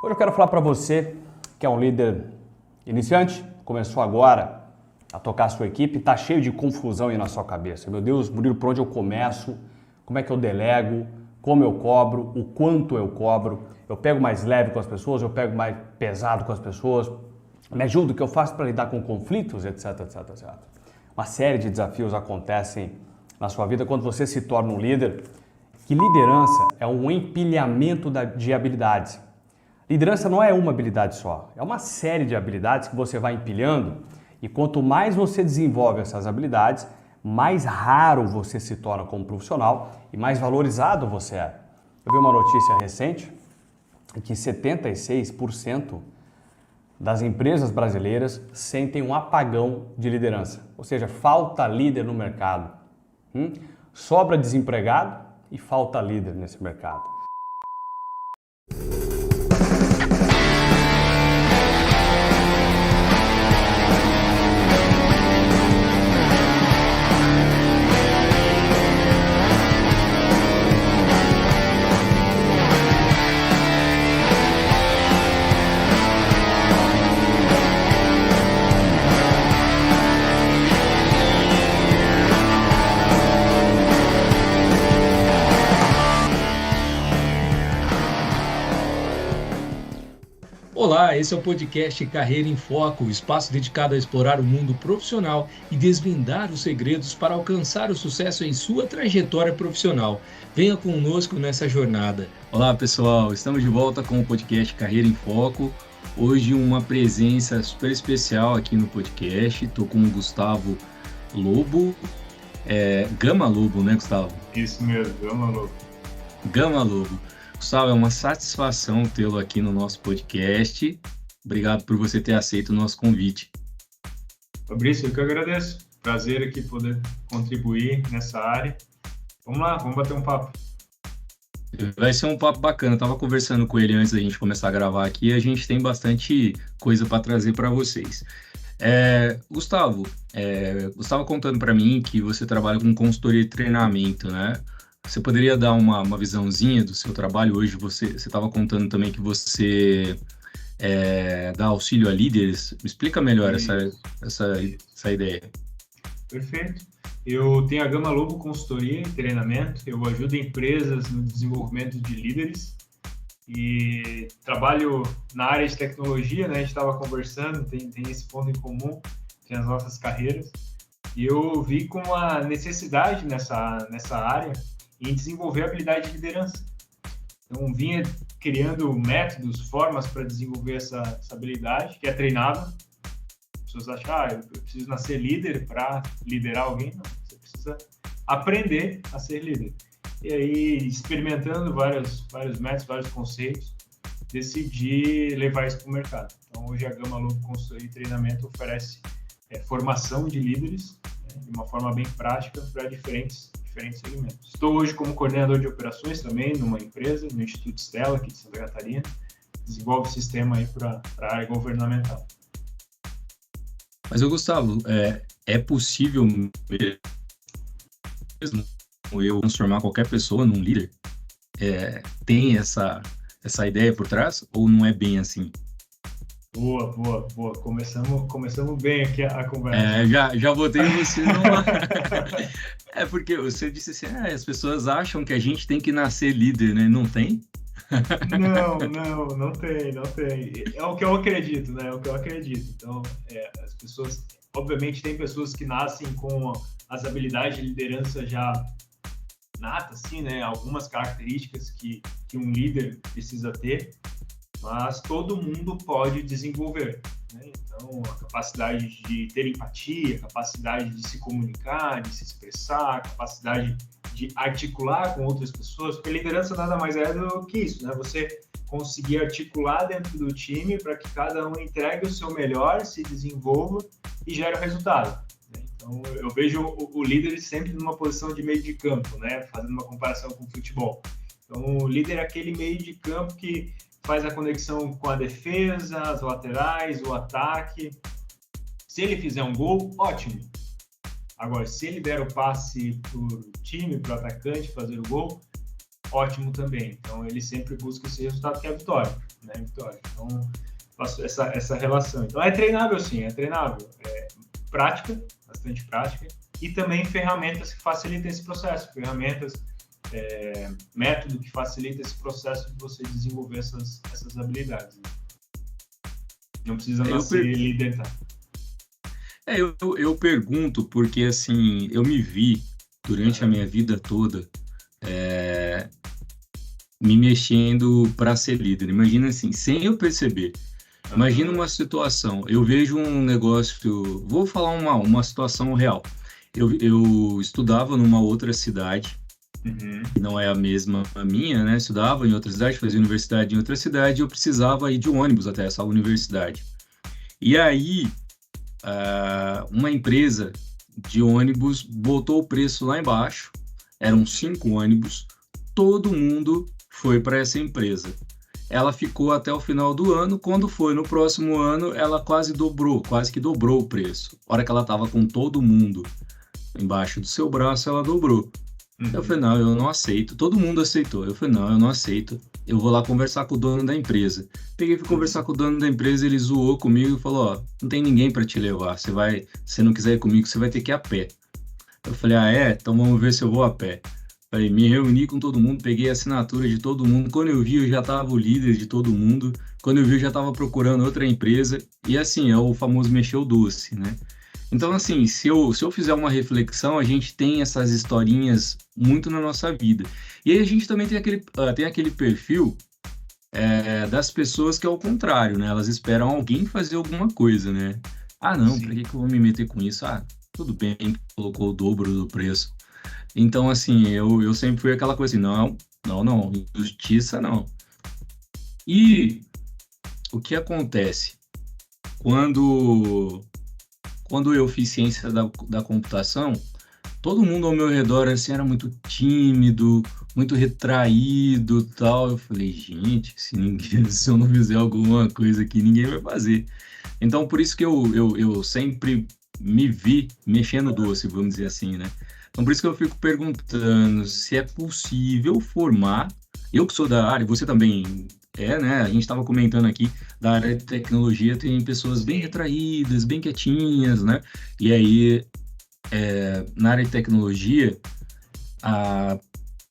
Hoje eu quero falar para você que é um líder iniciante, começou agora a tocar a sua equipe, está cheio de confusão aí na sua cabeça. Meu Deus, Murilo, por onde eu começo? Como é que eu delego? Como eu cobro? O quanto eu cobro? Eu pego mais leve com as pessoas? Eu pego mais pesado com as pessoas? Me ajuda, o que eu faço para lidar com conflitos, etc, etc, etc. Uma série de desafios acontecem na sua vida quando você se torna um líder. Que liderança é um empilhamento de habilidades. Liderança não é uma habilidade só, é uma série de habilidades que você vai empilhando e quanto mais você desenvolve essas habilidades, mais raro você se torna como profissional e mais valorizado você é. Eu vi uma notícia recente que 76% das empresas brasileiras sentem um apagão de liderança, ou seja, falta líder no mercado. Sobra desempregado e falta líder nesse mercado. Olá, esse é o podcast Carreira em Foco, espaço dedicado a explorar o mundo profissional e desvendar os segredos para alcançar o sucesso em sua trajetória profissional. Venha conosco nessa jornada. Olá, pessoal, estamos de volta com o podcast Carreira em Foco. Hoje uma presença super especial aqui no podcast. Estou com o Gustavo Lobo, Gama Lobo, né, Gustavo? Isso mesmo, Gama Lobo. Gama Lobo. Gustavo, é uma satisfação tê-lo aqui no nosso podcast. Obrigado por você ter aceito o nosso convite. Fabrício, eu que agradeço. Prazer aqui poder contribuir nessa área. Vamos lá, vamos bater um papo. Vai ser um papo bacana. Eu estava conversando com ele antes da gente começar a gravar aqui e a gente tem bastante coisa para trazer para vocês. Gustavo, você estava contando para mim que você trabalha com consultoria de treinamento, né? Você poderia dar uma visãozinha do seu trabalho? Hoje você estava contando também que você dá auxílio a líderes. Me explica melhor essa ideia. Perfeito. Eu tenho a Gama Lobo Consultoria e Treinamento. Eu ajudo empresas no desenvolvimento de líderes e trabalho na área de tecnologia, né? A gente estava conversando, tem esse ponto em comum, tem as nossas carreiras. E eu vi com uma necessidade nessa área em desenvolver a habilidade de liderança. Então, vinha criando métodos, formas para desenvolver essa habilidade, que é treinável. As pessoas acham, eu preciso nascer líder para liderar alguém. Não, você precisa aprender a ser líder. E aí, experimentando vários métodos, vários conceitos, decidi levar isso para o mercado. Então, hoje a Gama Lobo Consultoria e Treinamento oferece formação de líderes, de uma forma bem prática para diferentes segmentos. Estou hoje como coordenador de operações também numa empresa, no Instituto Stella, aqui de Santa Catarina, desenvolve sistema aí para a área governamental. Mas, Gustavo, é possível mesmo eu transformar qualquer pessoa num líder? Tem essa ideia por trás ou não é bem assim? Boa. Começamos bem aqui a conversa. Já botei você numa... porque você disse assim, as pessoas acham que a gente tem que nascer líder, né? Não tem? Não tem. É o que eu acredito, né? É o que eu acredito. Então, as pessoas... Obviamente, tem pessoas que nascem com as habilidades de liderança já natas, assim, né? Algumas características que um líder precisa ter, mas todo mundo pode desenvolver, né? Então, a capacidade de ter empatia, a capacidade de se comunicar, de se expressar, a capacidade de articular com outras pessoas, porque liderança nada mais é do que isso, né? Você conseguir articular dentro do time para que cada um entregue o seu melhor, se desenvolva e gere o resultado, né? Então, eu vejo o líder sempre numa posição de meio de campo, né? Fazendo uma comparação com o futebol. Então, o líder é aquele meio de campo que faz a conexão com a defesa, as laterais, o ataque. Se ele fizer um gol, ótimo. Agora, se ele der o passe para o time, para o atacante fazer o gol, ótimo também. Então, ele sempre busca esse resultado que é a vitória, né? Vitória. Então, faço essa relação. Então, é treinável, sim, é treinável. Prática, bastante prática, e também ferramentas que facilitam esse processo, método que facilita esse processo de você desenvolver essas habilidades. Não precisa nascer líder, tá? Eu pergunto porque, assim, eu me vi durante a minha vida toda me mexendo para ser líder. Imagina assim, sem eu perceber. Imagina uma situação, eu vejo um negócio, vou falar uma situação real. Eu estudava numa outra cidade, que não é a mesma a minha, né? Estudava em outra cidade, fazia universidade em outra cidade, e eu precisava ir de ônibus até essa universidade. E aí, uma empresa de ônibus botou o preço lá embaixo, eram 5 ônibus, todo mundo foi para essa empresa. Ela ficou até o final do ano, quando foi no próximo ano, ela quase que dobrou o preço. A hora que ela estava com todo mundo embaixo do seu braço, ela dobrou. Eu falei, não, eu não aceito. Todo mundo aceitou. Eu falei, não, eu não aceito. Eu vou lá conversar com o dono da empresa. Peguei e fui conversar com o dono da empresa, ele zoou comigo e falou, ó, não tem ninguém para te levar. Se não quiser ir comigo, você vai ter que ir a pé. Eu falei, então vamos ver se eu vou a pé. Falei, me reuni com todo mundo, peguei a assinatura de todo mundo. Quando eu vi, eu já estava o líder de todo mundo. Quando eu vi, eu já estava procurando outra empresa. E assim, é o famoso mexer o doce, né? Então, assim, se eu fizer uma reflexão, a gente tem essas historinhas muito na nossa vida. E aí a gente também tem aquele perfil das pessoas que é o contrário, né? Elas esperam alguém fazer alguma coisa, né? Ah, não, Sim. pra que eu vou me meter com isso? Ah, tudo bem, colocou o dobro do preço. Então, assim, eu sempre fui aquela coisa assim, não, injustiça não. E o que acontece? Quando eu fiz ciência da computação, todo mundo ao meu redor, assim, era muito tímido, muito retraído e tal. Eu falei, gente, se eu não fizer alguma coisa aqui, ninguém vai fazer. Então, por isso que eu sempre me vi mexendo doce, vamos dizer assim, né? Então, por isso que eu fico perguntando se é possível formar, eu que sou da área, você também né? A gente estava comentando aqui da área de tecnologia, tem pessoas bem retraídas, bem quietinhas, né? E aí, na área de tecnologia,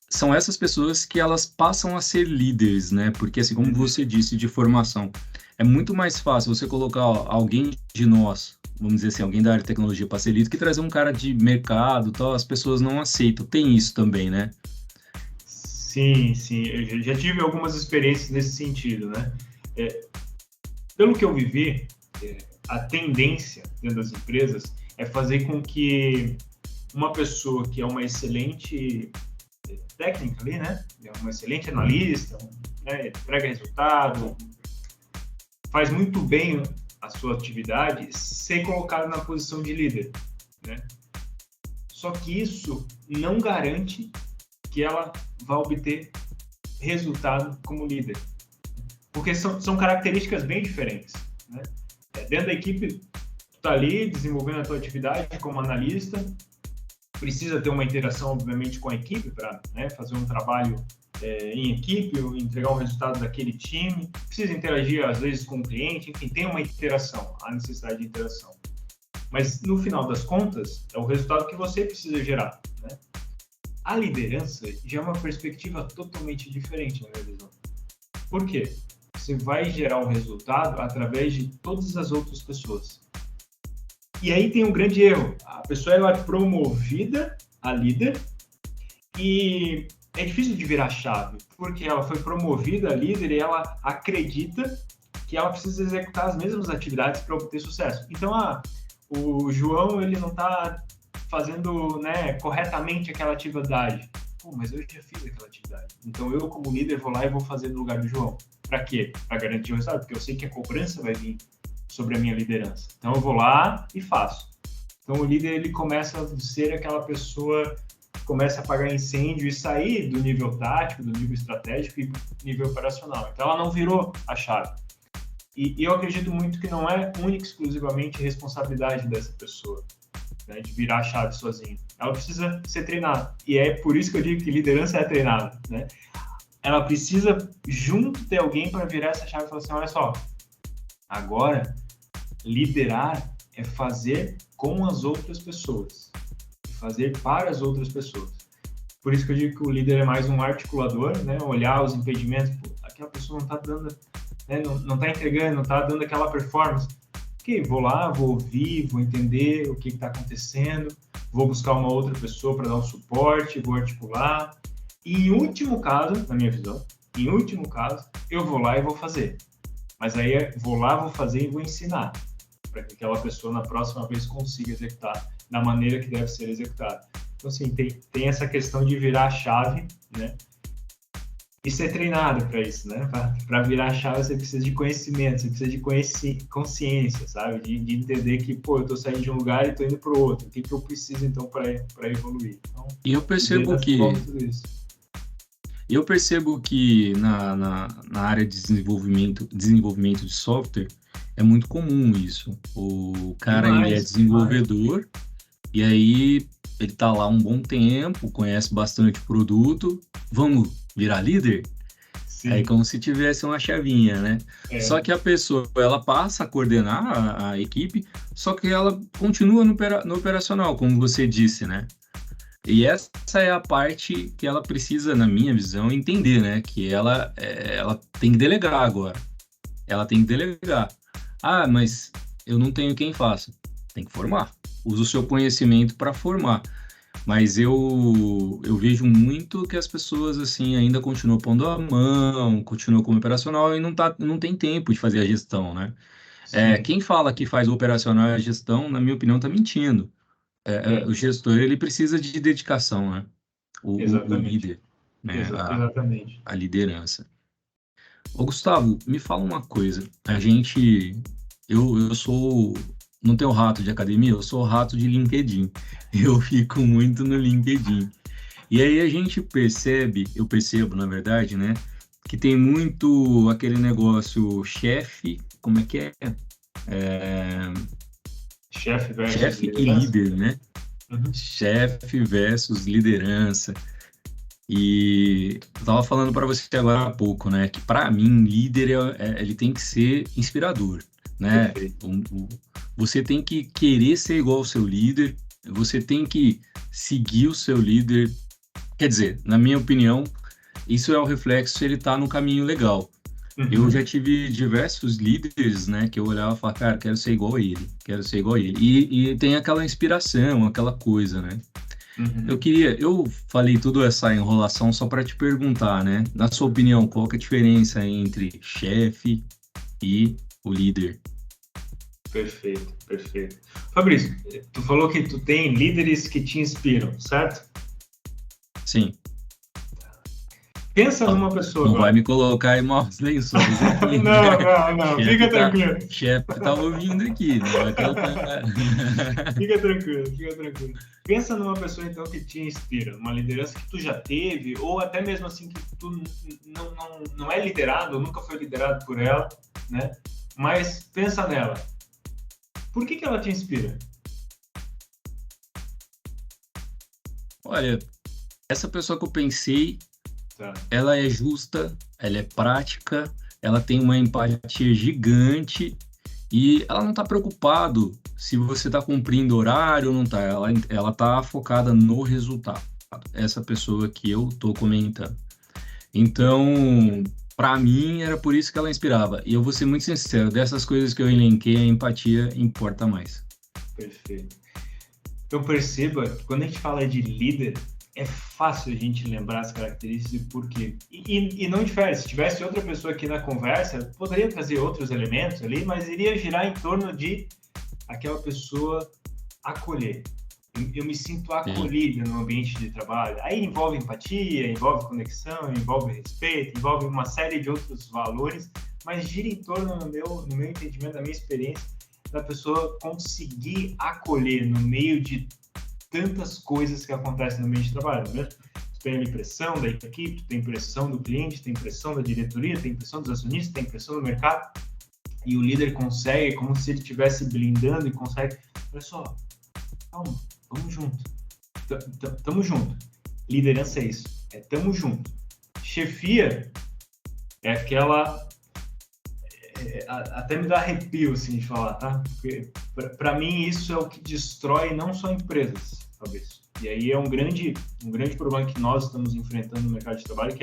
são essas pessoas que elas passam a ser líderes, né? Porque, assim, como você disse, de formação, é muito mais fácil você colocar alguém de nós, vamos dizer assim, alguém da área de tecnologia para ser líder, que trazer um cara de mercado, tal, as pessoas não aceitam. Tem isso também, né? Sim, eu já tive algumas experiências nesse sentido, né? Pelo que eu vivi, a tendência dentro das empresas é fazer com que uma pessoa que é uma excelente técnica ali, né? É uma excelente analista, né? Entrega resultado, faz muito bem a sua atividade, ser colocado na posição de líder, né? Só que isso não garante que ela vai obter resultado como líder. Porque são características bem diferentes, né? Dentro da equipe, tu tá ali desenvolvendo a tua atividade como analista, precisa ter uma interação, obviamente, com a equipe para, né, fazer um trabalho em equipe, ou entregar o resultado daquele time, precisa interagir, às vezes, com o cliente, enfim, tem uma interação, há necessidade de interação. Mas, no final das contas, é o resultado que você precisa gerar, né? A liderança já é uma perspectiva totalmente diferente, na minha visão. Por quê? Você vai gerar um resultado através de todas as outras pessoas. E aí tem um grande erro. A pessoa ela é promovida a líder e é difícil de virar chave, porque ela foi promovida a líder e ela acredita que ela precisa executar as mesmas atividades para obter sucesso. Então, o João ele não está fazendo, né, corretamente aquela atividade. Pô, mas eu já fiz aquela atividade. Então, eu, como líder, vou lá e vou fazer no lugar do João. Para quê? Para garantir o resultado, porque eu sei que a cobrança vai vir sobre a minha liderança. Então, eu vou lá e faço. Então, o líder, ele começa a ser aquela pessoa que começa a apagar incêndio e sair do nível tático, do nível estratégico e do nível operacional. Então, ela não virou a chave. E eu acredito muito que não é única e exclusivamente responsabilidade dessa pessoa. né, de virar a chave sozinho. Ela precisa ser treinada. E é por isso que eu digo que liderança é treinada, né? Ela precisa, junto, ter alguém para virar essa chave e falar assim, olha só, agora, liderar é fazer com as outras pessoas, fazer para as outras pessoas. Por isso que eu digo que o líder é mais um articulador, né? Olhar os impedimentos, pô, aquela pessoa não está dando, né? não está entregando, não está dando aquela performance. Ok, vou lá, vou ouvir, vou entender o que está acontecendo, vou buscar uma outra pessoa para dar um suporte, vou articular. E em último caso, na minha visão, eu vou lá e vou fazer. Mas aí vou lá, vou fazer e vou ensinar, para que aquela pessoa na próxima vez consiga executar da maneira que deve ser executada. Então, assim, tem essa questão de virar a chave, né? E ser treinado para isso, né? Para virar a chave, você precisa de conhecimento, você precisa de consciência, sabe? De entender que, pô, eu estou saindo de um lugar e estou indo para o outro. O que eu preciso, então, para evoluir? Então, E eu percebo que... Eu percebo que na área de desenvolvimento de software é muito comum isso. O cara ele é desenvolvedor e aí ele tá lá um bom tempo, conhece bastante o produto, vamos virar líder? Sim. Aí como se tivesse uma chavinha, né? Só que a pessoa, ela passa a coordenar a equipe, só que ela continua no operacional, como você disse, né? E essa é a parte que ela precisa, na minha visão, entender, né? Que ela tem que delegar agora. Ela tem que delegar. Ah, mas eu não tenho quem faça. Tem que formar. Usa o seu conhecimento para formar. Mas eu vejo muito que as pessoas, assim, ainda continuam pondo a mão, continuam como operacional e não tem tempo de fazer a gestão, né? Quem fala que faz o operacional e a gestão, na minha opinião, tá mentindo. O gestor, ele precisa de dedicação, né? O líder, né? Exatamente. A liderança. Ô, Gustavo, me fala uma coisa. Eu sou, não tenho rato de academia, eu sou rato de LinkedIn. Eu fico muito no LinkedIn. E aí a gente eu percebo, na verdade, né? Que tem muito aquele negócio chefe, como é que é? Chefe e líder, né? Uhum. Chefe versus liderança. E eu tava falando para você agora há pouco, né? Que para mim, líder, ele tem que ser inspirador, né? Você tem que querer ser igual ao seu líder, você tem que seguir o seu líder. Quer dizer, na minha opinião, isso é o reflexo se ele tá no caminho legal. Uhum. Eu já tive diversos líderes, né, que eu olhava e falava, cara, quero ser igual a ele. E tem aquela inspiração, aquela coisa, né? Uhum. Eu falei toda essa enrolação só para te perguntar, né? Na sua opinião, qual que é a diferença entre chefe e o líder? Perfeito. Fabrício, tu falou que tu tem líderes que te inspiram, certo? Sim. Pensa numa pessoa. Não vai me colocar em maus lençóis aqui. Não. Fica tranquilo. O chefe tá ouvindo aqui. Não vai colocar... Fica tranquilo. Pensa numa pessoa, então, que te inspira. Uma liderança que tu já teve, ou até mesmo assim, que tu não é liderado, ou nunca foi liderado por ela, né? Mas pensa nela. Por que ela te inspira? Olha, essa pessoa que eu pensei... Ela é justa, ela é prática, ela tem uma empatia gigante e ela não está preocupada se você está cumprindo horário ou não está. Ela está focada no resultado. Essa pessoa que eu estou comentando. Então, para mim, era por isso que ela inspirava. E eu vou ser muito sincero, dessas coisas que eu elenquei, a empatia importa mais. Perfeito. Então, perceba que quando a gente fala de líder, é fácil a gente lembrar as características e por quê. E não difere. Se tivesse outra pessoa aqui na conversa, poderia trazer outros elementos ali, mas iria girar em torno de aquela pessoa acolher. Eu me sinto acolhida no ambiente de trabalho. Aí envolve empatia, envolve conexão, envolve respeito, envolve uma série de outros valores, mas gira em torno, no meu entendimento, da minha experiência, da pessoa conseguir acolher no meio de tantas coisas que acontecem no ambiente de trabalho, né? Tu tem a pressão da equipe, tu tem pressão do cliente, tem pressão da diretoria, tem pressão dos acionistas, tem pressão do mercado, e o líder consegue, como se ele estivesse blindando e consegue, olha só, Calma, vamos junto. Tamo junto. Liderança é isso. Tamo junto. Chefia é aquela... até me dá arrepio, assim, de falar, tá? Porque, para mim, isso é o que destrói não só empresas, talvez. E aí é um grande problema que nós estamos enfrentando no mercado de trabalho,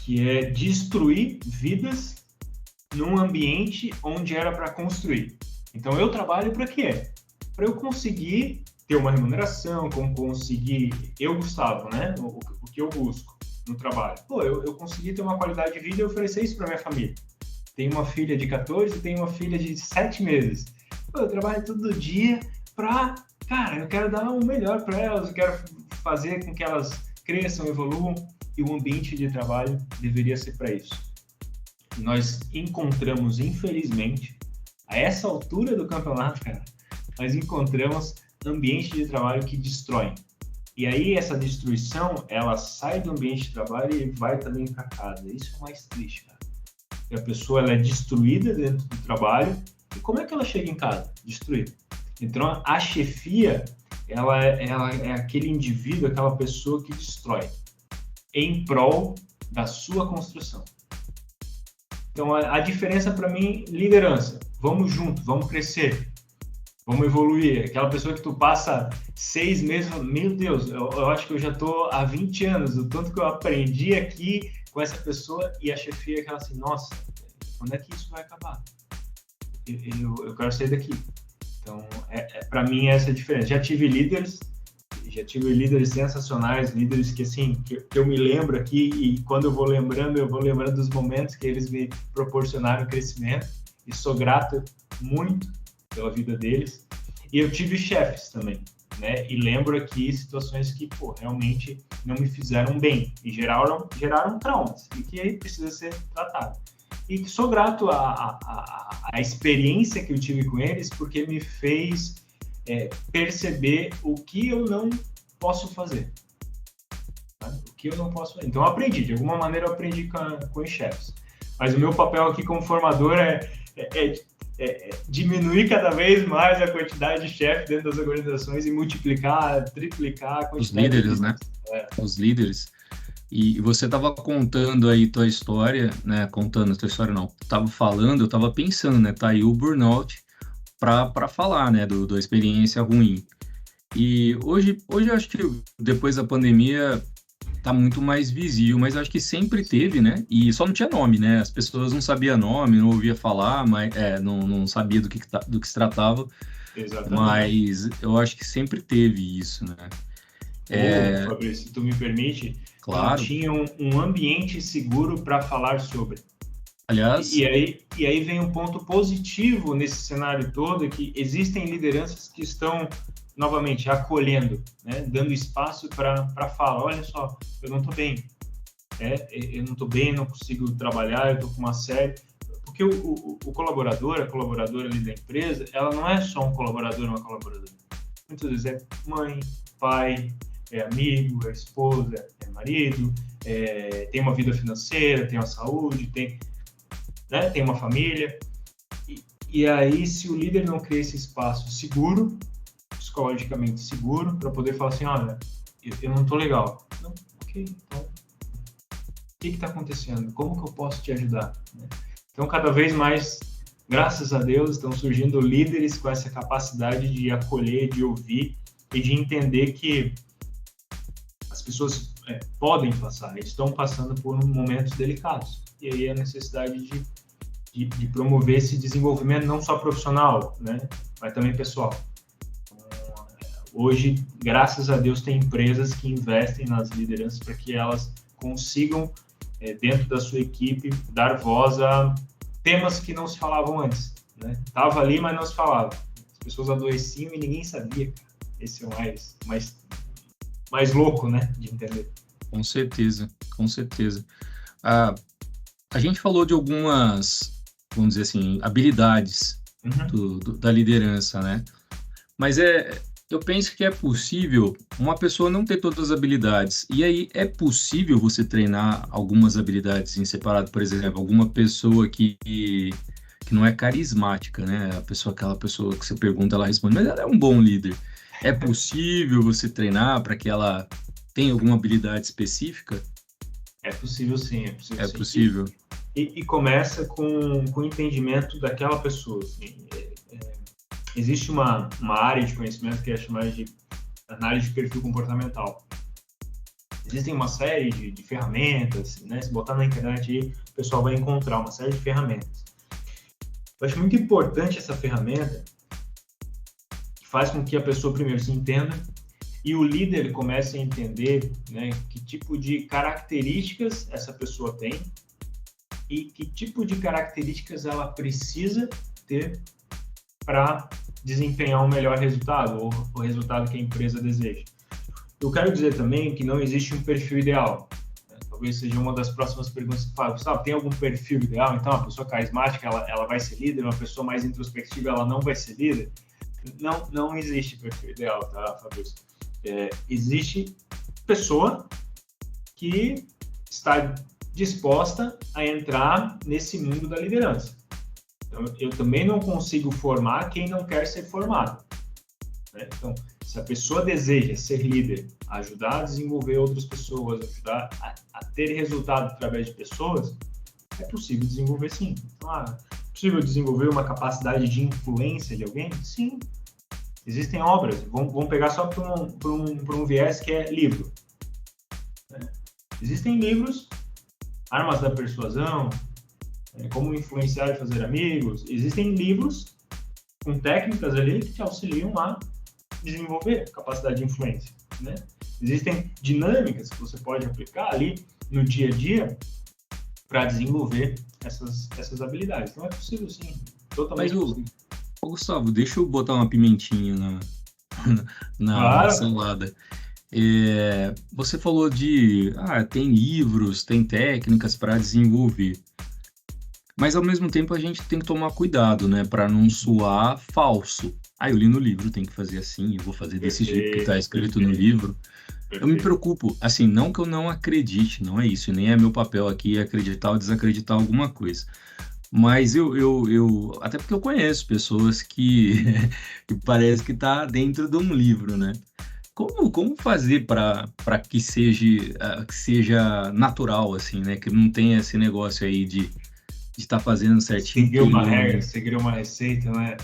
que é destruir vidas num ambiente onde era para construir. Então, eu trabalho para quê? Para eu conseguir ter uma remuneração, como conseguir... Eu, Gustavo, né? O que eu busco no trabalho. Pô, eu consegui ter uma qualidade de vida e oferecer isso para minha família. Tenho uma filha de 14, tenho uma filha de 7 meses. Pô, eu trabalho todo dia para... Cara, eu quero dar o melhor para elas, eu quero fazer com que elas cresçam, evoluam, e o ambiente de trabalho deveria ser para isso. E nós encontramos, infelizmente, a essa altura do campeonato, cara, nós encontramos ambientes de trabalho que destroem. E aí essa destruição, ela sai do ambiente de trabalho e vai também para casa. Isso é o mais triste, cara. E a pessoa, ela é destruída dentro do trabalho, e como é que ela chega em casa? Destruída. Então, a chefia, ela é aquele indivíduo, aquela pessoa que destrói em prol da sua construção. Então, a diferença para mim, liderança. Vamos junto, vamos crescer, vamos evoluir. Aquela pessoa que tu passa 6 meses, meu Deus, eu acho que eu já estou há 20 anos, o tanto que eu aprendi aqui com essa pessoa, e a chefia é aquela assim, nossa, quando é que isso vai acabar? Eu quero sair daqui. Então, para mim, essa é a diferença. Já tive líderes sensacionais, líderes que, assim, que eu me lembro aqui, e quando eu vou lembrando dos momentos que eles me proporcionaram crescimento, e sou grato muito pela vida deles. E eu tive chefes também, né? E lembro aqui situações que, pô, realmente não me fizeram bem, e geraram traumas, e que aí precisa ser tratado. E sou grato à experiência que eu tive com eles, porque me fez perceber o que eu não posso fazer. Tá? O que eu não posso fazer. Então, eu aprendi. De alguma maneira, eu aprendi com os chefes. Mas o meu papel aqui como formador é diminuir cada vez mais a quantidade de chefes dentro das organizações e multiplicar, triplicar a quantidade. Os líderes, né? Os líderes. E você estava contando aí tua história, né? Contando tua história, não. Tava falando, eu tava pensando, né? Tá aí o burnout para falar, né? Da experiência ruim. E hoje eu acho que depois da pandemia tá muito mais visível, mas eu acho que sempre teve, né? E só não tinha nome, né? As pessoas não sabiam nome, não ouvia falar, mas não sabia do que se tratava. Exatamente. Mas eu acho que sempre teve isso, né? Fabrício, se tu me permite, Claro. Não tinha um ambiente seguro para falar sobre. Aliás, E aí vem um ponto positivo nesse cenário todo, que existem lideranças que estão, novamente, acolhendo, né? Dando espaço para falar, olha só, eu não estou bem, eu não estou bem, não consigo trabalhar, eu estou com uma série... Porque o colaborador, a colaboradora ali da empresa, ela não é só um colaborador, uma colaboradora. Muitas vezes é mãe, pai, é amigo, é esposa, é marido, tem uma vida financeira, tem uma saúde, tem uma família. E aí, se o líder não cria esse espaço seguro, psicologicamente seguro, para poder falar assim, olha, eu não estou legal. Não, ok, então, o que está acontecendo? Como que eu posso te ajudar? Então, cada vez mais, graças a Deus, estão surgindo líderes com essa capacidade de acolher, de ouvir e de entender que as pessoas podem passar, estão passando por momentos delicados. E aí a necessidade de promover esse desenvolvimento não só profissional, né, mas também pessoal. Hoje, graças a Deus, tem empresas que investem nas lideranças para que elas consigam, dentro da sua equipe, dar voz a temas que não se falavam antes. Né? Tava ali, mas não se falava. As pessoas adoeciam e ninguém sabia. Esse é o mais louco, né, de entender. Com certeza, com certeza. A gente falou de algumas, vamos dizer assim, habilidades da liderança, né? Mas eu penso que é possível uma pessoa não ter todas as habilidades. E aí é possível você treinar algumas habilidades em separado, por exemplo, alguma pessoa que que não é carismática, né? Aquela pessoa que você pergunta, ela responde, mas ela é um bom líder. É possível você treinar para que ela tenha alguma habilidade específica? É possível sim, é possível É sim. possível. E começa com o entendimento daquela pessoa. Assim. Existe uma área de conhecimento que é chamada de análise de perfil comportamental. Existem uma série de ferramentas, né? Se botar na internet aí, o pessoal vai encontrar uma série de ferramentas. Eu acho muito importante essa ferramenta, que faz com que a pessoa primeiro se entenda e o líder comece a entender, né, que tipo de características essa pessoa tem e que tipo de características ela precisa ter para desempenhar um melhor resultado ou o resultado que a empresa deseja. Eu quero dizer também que não existe um perfil ideal. Talvez seja uma das próximas perguntas que fala, Gustavo, tem algum perfil ideal? Então, a pessoa carismática, ela vai ser líder, uma pessoa mais introspectiva, ela não vai ser líder? Não existe perfil ideal, tá, Fabrício? Existe pessoa que está disposta a entrar nesse mundo da liderança. Então, eu também não consigo formar quem não quer ser formado. Né? Então, se a pessoa deseja ser líder, ajudar a desenvolver outras pessoas, ajudar a ter resultado através de pessoas, é possível desenvolver sim. Então, é possível desenvolver uma capacidade de influência de alguém? Sim. Existem obras, vamos pegar só por um viés que é livro. Existem livros, Armas da Persuasão, Como Influenciar e Fazer Amigos. Existem livros com técnicas ali que te auxiliam a desenvolver capacidade de influência. Né? Existem dinâmicas que você pode aplicar ali no dia a dia para desenvolver essas habilidades. Então é possível sim, totalmente possível. Gustavo, deixa eu botar uma pimentinha na salada. Você falou tem livros, tem técnicas para desenvolver, mas ao mesmo tempo a gente tem que tomar cuidado, né, para não soar falso. Eu li no livro, tem que fazer assim, eu vou fazer desse jeito que está escrito no livro. Eu me preocupo, assim, não que eu não acredite, não é isso, nem é meu papel aqui acreditar ou desacreditar alguma coisa. Mas eu até porque eu conheço pessoas que parece que tá dentro de um livro, né? Como fazer para que seja natural, assim, né? Que não tenha esse negócio aí de estar fazendo certinho. Seguir uma regra, seguir uma receita, né?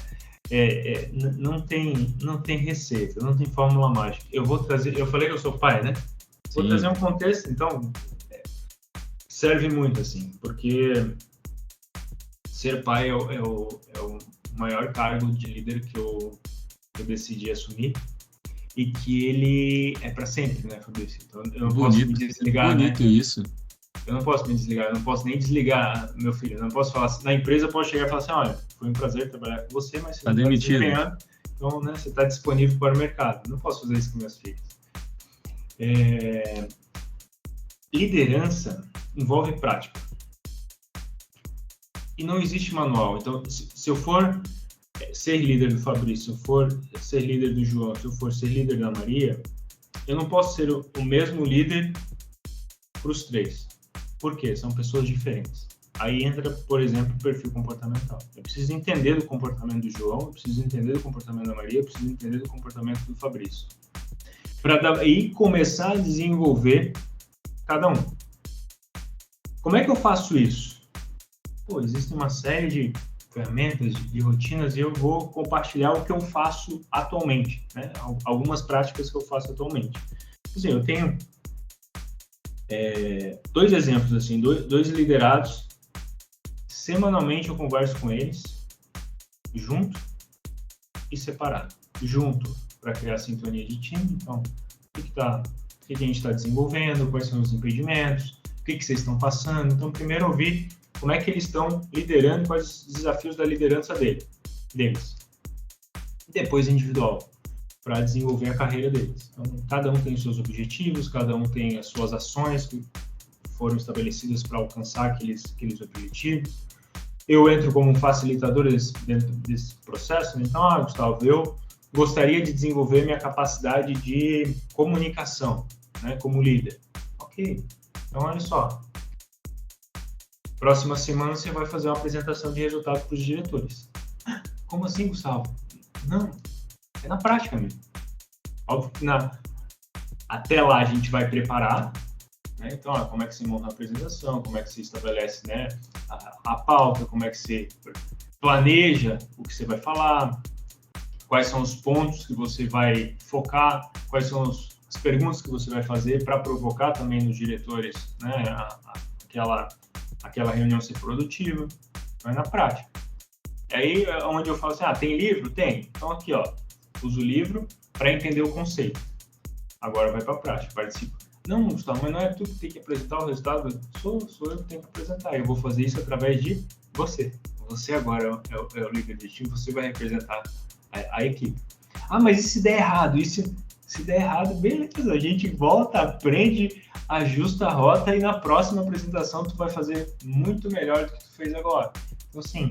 Não tem receita, não tem fórmula mágica. Eu falei que eu sou pai, né? Vou trazer um contexto, então serve muito, assim, porque ser pai é o maior cargo de líder que eu decidi assumir e que ele é para sempre, né, Fabrício? Então eu não posso me desligar, bonito, né? Isso. Eu não posso me desligar, eu não posso nem desligar meu filho, eu não posso falar assim, na empresa eu posso chegar e falar assim, olha, foi um prazer trabalhar com você, mas você tá demitido. Então, né, você está disponível para o mercado. Eu não posso fazer isso com meus filhos. Liderança envolve prática. E não existe manual. Então, se eu for ser líder do Fabrício, se eu for ser líder do João, se eu for ser líder da Maria, eu não posso ser o mesmo líder para os três. Por quê? São pessoas diferentes. Aí entra, por exemplo, o perfil comportamental. Eu preciso entender do comportamento do João, eu preciso entender do comportamento da Maria, eu preciso entender do comportamento do Fabrício. Para daí começar a desenvolver cada um. Como é que eu faço isso? Existe uma série de ferramentas, de rotinas, e eu vou compartilhar o que eu faço atualmente, né? Algumas práticas que eu faço atualmente. Assim, eu tenho dois exemplos, assim, dois liderados. Semanalmente eu converso com eles, junto e separado. Junto, para criar sintonia de time. Então, o que a gente está desenvolvendo, quais são os impedimentos, o que vocês estão passando. Então, primeiro ouvir como é que eles estão liderando, quais os desafios da liderança deles. E depois individual, para desenvolver a carreira deles. Então, cada um tem os seus objetivos, cada um tem as suas ações que foram estabelecidas para alcançar aqueles objetivos. Eu entro como um facilitador dentro desse processo. Então, Gustavo, eu gostaria de desenvolver minha capacidade de comunicação, né, como líder. Ok, então olha só. Próxima semana você vai fazer uma apresentação de resultado para os diretores. Como assim, Gustavo? Não, é na prática mesmo. Óbvio que até lá a gente vai preparar, né? Então, como é que você monta a apresentação, como é que você estabelece, né, a pauta, como é que você planeja o que você vai falar, quais são os pontos que você vai focar, quais são as perguntas que você vai fazer para provocar também nos diretores, né, aquela reunião ser produtiva, mas na prática. Aí é onde eu falo assim, tem livro? Tem. Então aqui, usa o livro para entender o conceito. Agora vai para a prática, participa. Não, Gustavo, mas não é tu que tem que apresentar o resultado? Sou eu que tenho que apresentar. Eu vou fazer isso através de você. Você agora é o líder do time, você vai representar a equipe. Mas e se der errado? Se der errado, beleza, a gente volta, aprende, ajusta a rota e na próxima apresentação tu vai fazer muito melhor do que tu fez agora. Então, assim,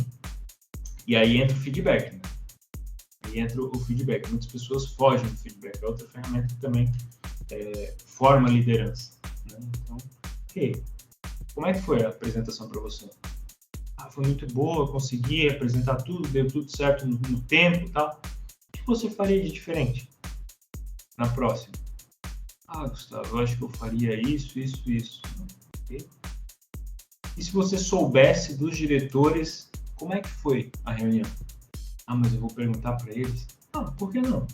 e aí entra o feedback, né? Aí entra o feedback. Muitas pessoas fogem do feedback. É outra ferramenta que também forma liderança, né? Então, ok. Como é que foi a apresentação para você? Foi muito boa, consegui apresentar tudo, deu tudo certo no tempo e tal. O que você faria de diferente na próxima? Gustavo, eu acho que eu faria isso. Okay? E se você soubesse dos diretores, como é que foi a reunião? Mas eu vou perguntar para eles. Por que não?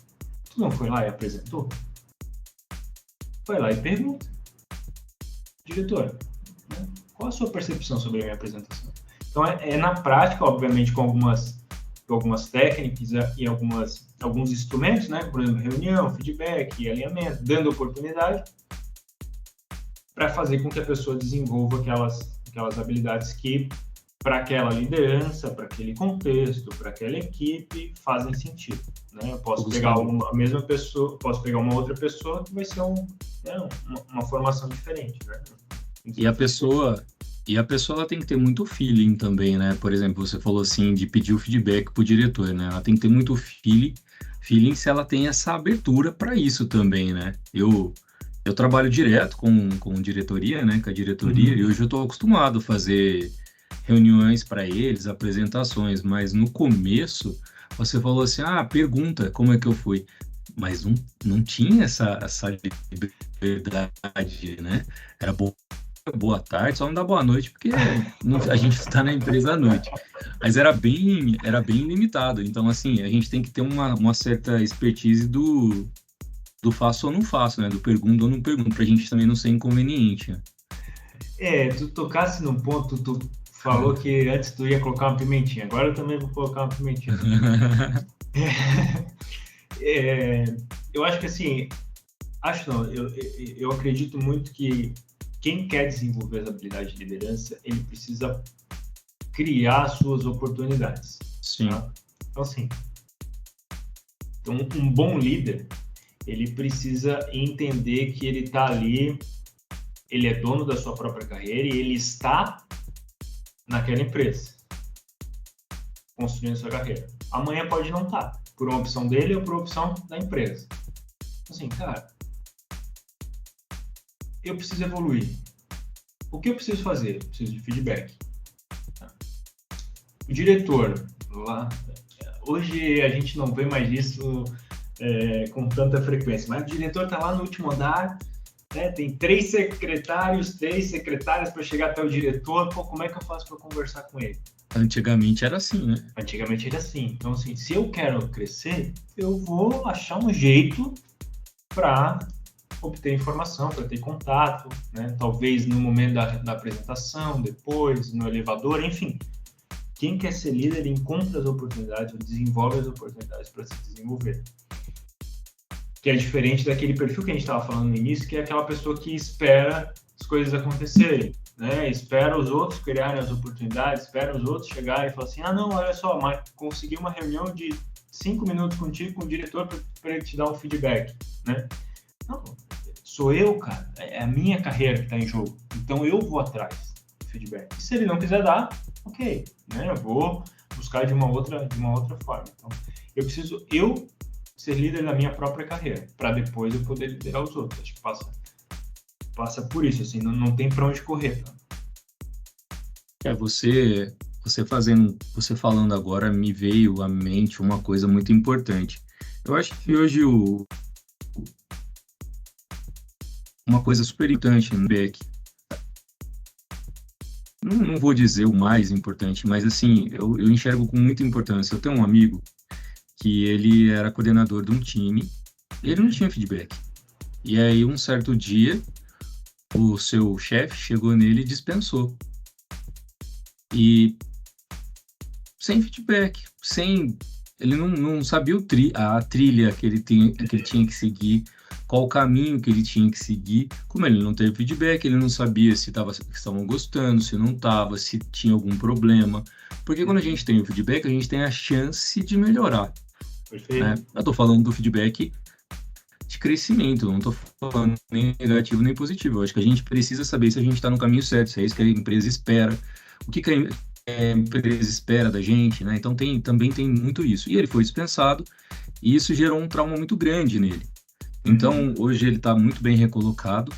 Tu não foi lá e apresentou? Vai lá e pergunta. Diretor, né? Qual a sua percepção sobre a minha apresentação? Então, é na prática, obviamente, com algumas técnicas e alguns instrumentos, né? Por exemplo, reunião, feedback, alinhamento, dando oportunidade para fazer com que a pessoa desenvolva aquelas habilidades que, para aquela liderança, para aquele contexto, para aquela equipe, fazem sentido, né? Eu posso pegar a mesma pessoa, posso pegar uma outra pessoa que vai ser uma formação diferente, né? E a pessoa ela tem que ter muito feeling também, né? Por exemplo, você falou assim de pedir o feedback pro diretor, né? Ela tem que ter muito feeling se ela tem essa abertura para isso também, né? Eu trabalho direto com diretoria, né? Com a diretoria, e hoje eu estou acostumado a fazer reuniões para eles, apresentações, mas no começo você falou assim, pergunta como é que eu fui, mas não tinha essa liberdade, né? Era boa tarde, só não dá boa noite, porque a gente está na empresa à noite. Mas era bem limitado. Então, assim, a gente tem que ter uma certa expertise do faço ou não faço, né? Do pergunto ou não pergunto, pra gente também não ser inconveniente. Né? Tu tocasse num ponto, tu falou que antes tu ia colocar uma pimentinha. Agora eu também vou colocar uma pimentinha. Eu acho que assim, eu acredito muito que quem quer desenvolver as habilidades de liderança, ele precisa criar suas oportunidades. Sim. Tá? Então, assim, um bom líder, ele precisa entender que ele está ali, ele é dono da sua própria carreira e ele está naquela empresa, construindo sua carreira. Amanhã pode não estar, por uma opção dele ou por uma opção da empresa. Assim, cara, eu preciso evoluir. O que eu preciso fazer? Eu preciso de feedback. O diretor, lá, hoje a gente não vê mais isso com tanta frequência, mas o diretor está lá no último andar, né, tem 3 secretários, 3 secretárias para chegar até o diretor. Como é que eu faço para conversar com ele? Antigamente era assim, né? Antigamente era assim. Então, assim, se eu quero crescer, eu vou achar um jeito para obter informação, para ter contato, né? Talvez no momento da apresentação, depois, no elevador, enfim. Quem quer ser líder encontra as oportunidades, desenvolve as oportunidades para se desenvolver. Que é diferente daquele perfil que a gente estava falando no início, que é aquela pessoa que espera as coisas acontecerem, né? Espera os outros criarem as oportunidades, espera os outros chegarem e falar assim, não, olha só, mas consegui uma reunião de 5 minutos contigo com o diretor para ele te dar um feedback, né? Não, sou eu, cara, é a minha carreira que está em jogo, então eu vou atrás do feedback. E se ele não quiser dar, ok, né? Eu vou buscar de uma outra forma. Então, eu preciso ser líder da minha própria carreira, para depois eu poder liderar os outros. Acho que passa por isso, assim, não tem para onde correr. Tá? Você falando agora, me veio à mente uma coisa muito importante. Eu acho que hoje uma coisa super importante no feedback, não vou dizer o mais importante, mas assim, eu enxergo com muita importância. Eu tenho um amigo que ele era coordenador de um time, e ele não tinha feedback. E aí, um certo dia, o seu chefe chegou nele e dispensou. E sem feedback, ele não sabia a trilha que ele tinha que seguir, qual o caminho que ele tinha que seguir. Como ele não teve feedback, ele não sabia se estavam gostando, se não estava, se tinha algum problema. Porque quando a gente tem o feedback, a gente tem a chance de melhorar. Perfeito. Né? Eu estou falando do feedback de crescimento, não estou falando nem negativo nem positivo. Eu acho que a gente precisa saber se a gente está no caminho certo, se é isso que a empresa espera, o que a empresa espera da gente, né? Então também tem muito isso. E ele foi dispensado e isso gerou um trauma muito grande nele. Então hoje ele está muito bem recolocado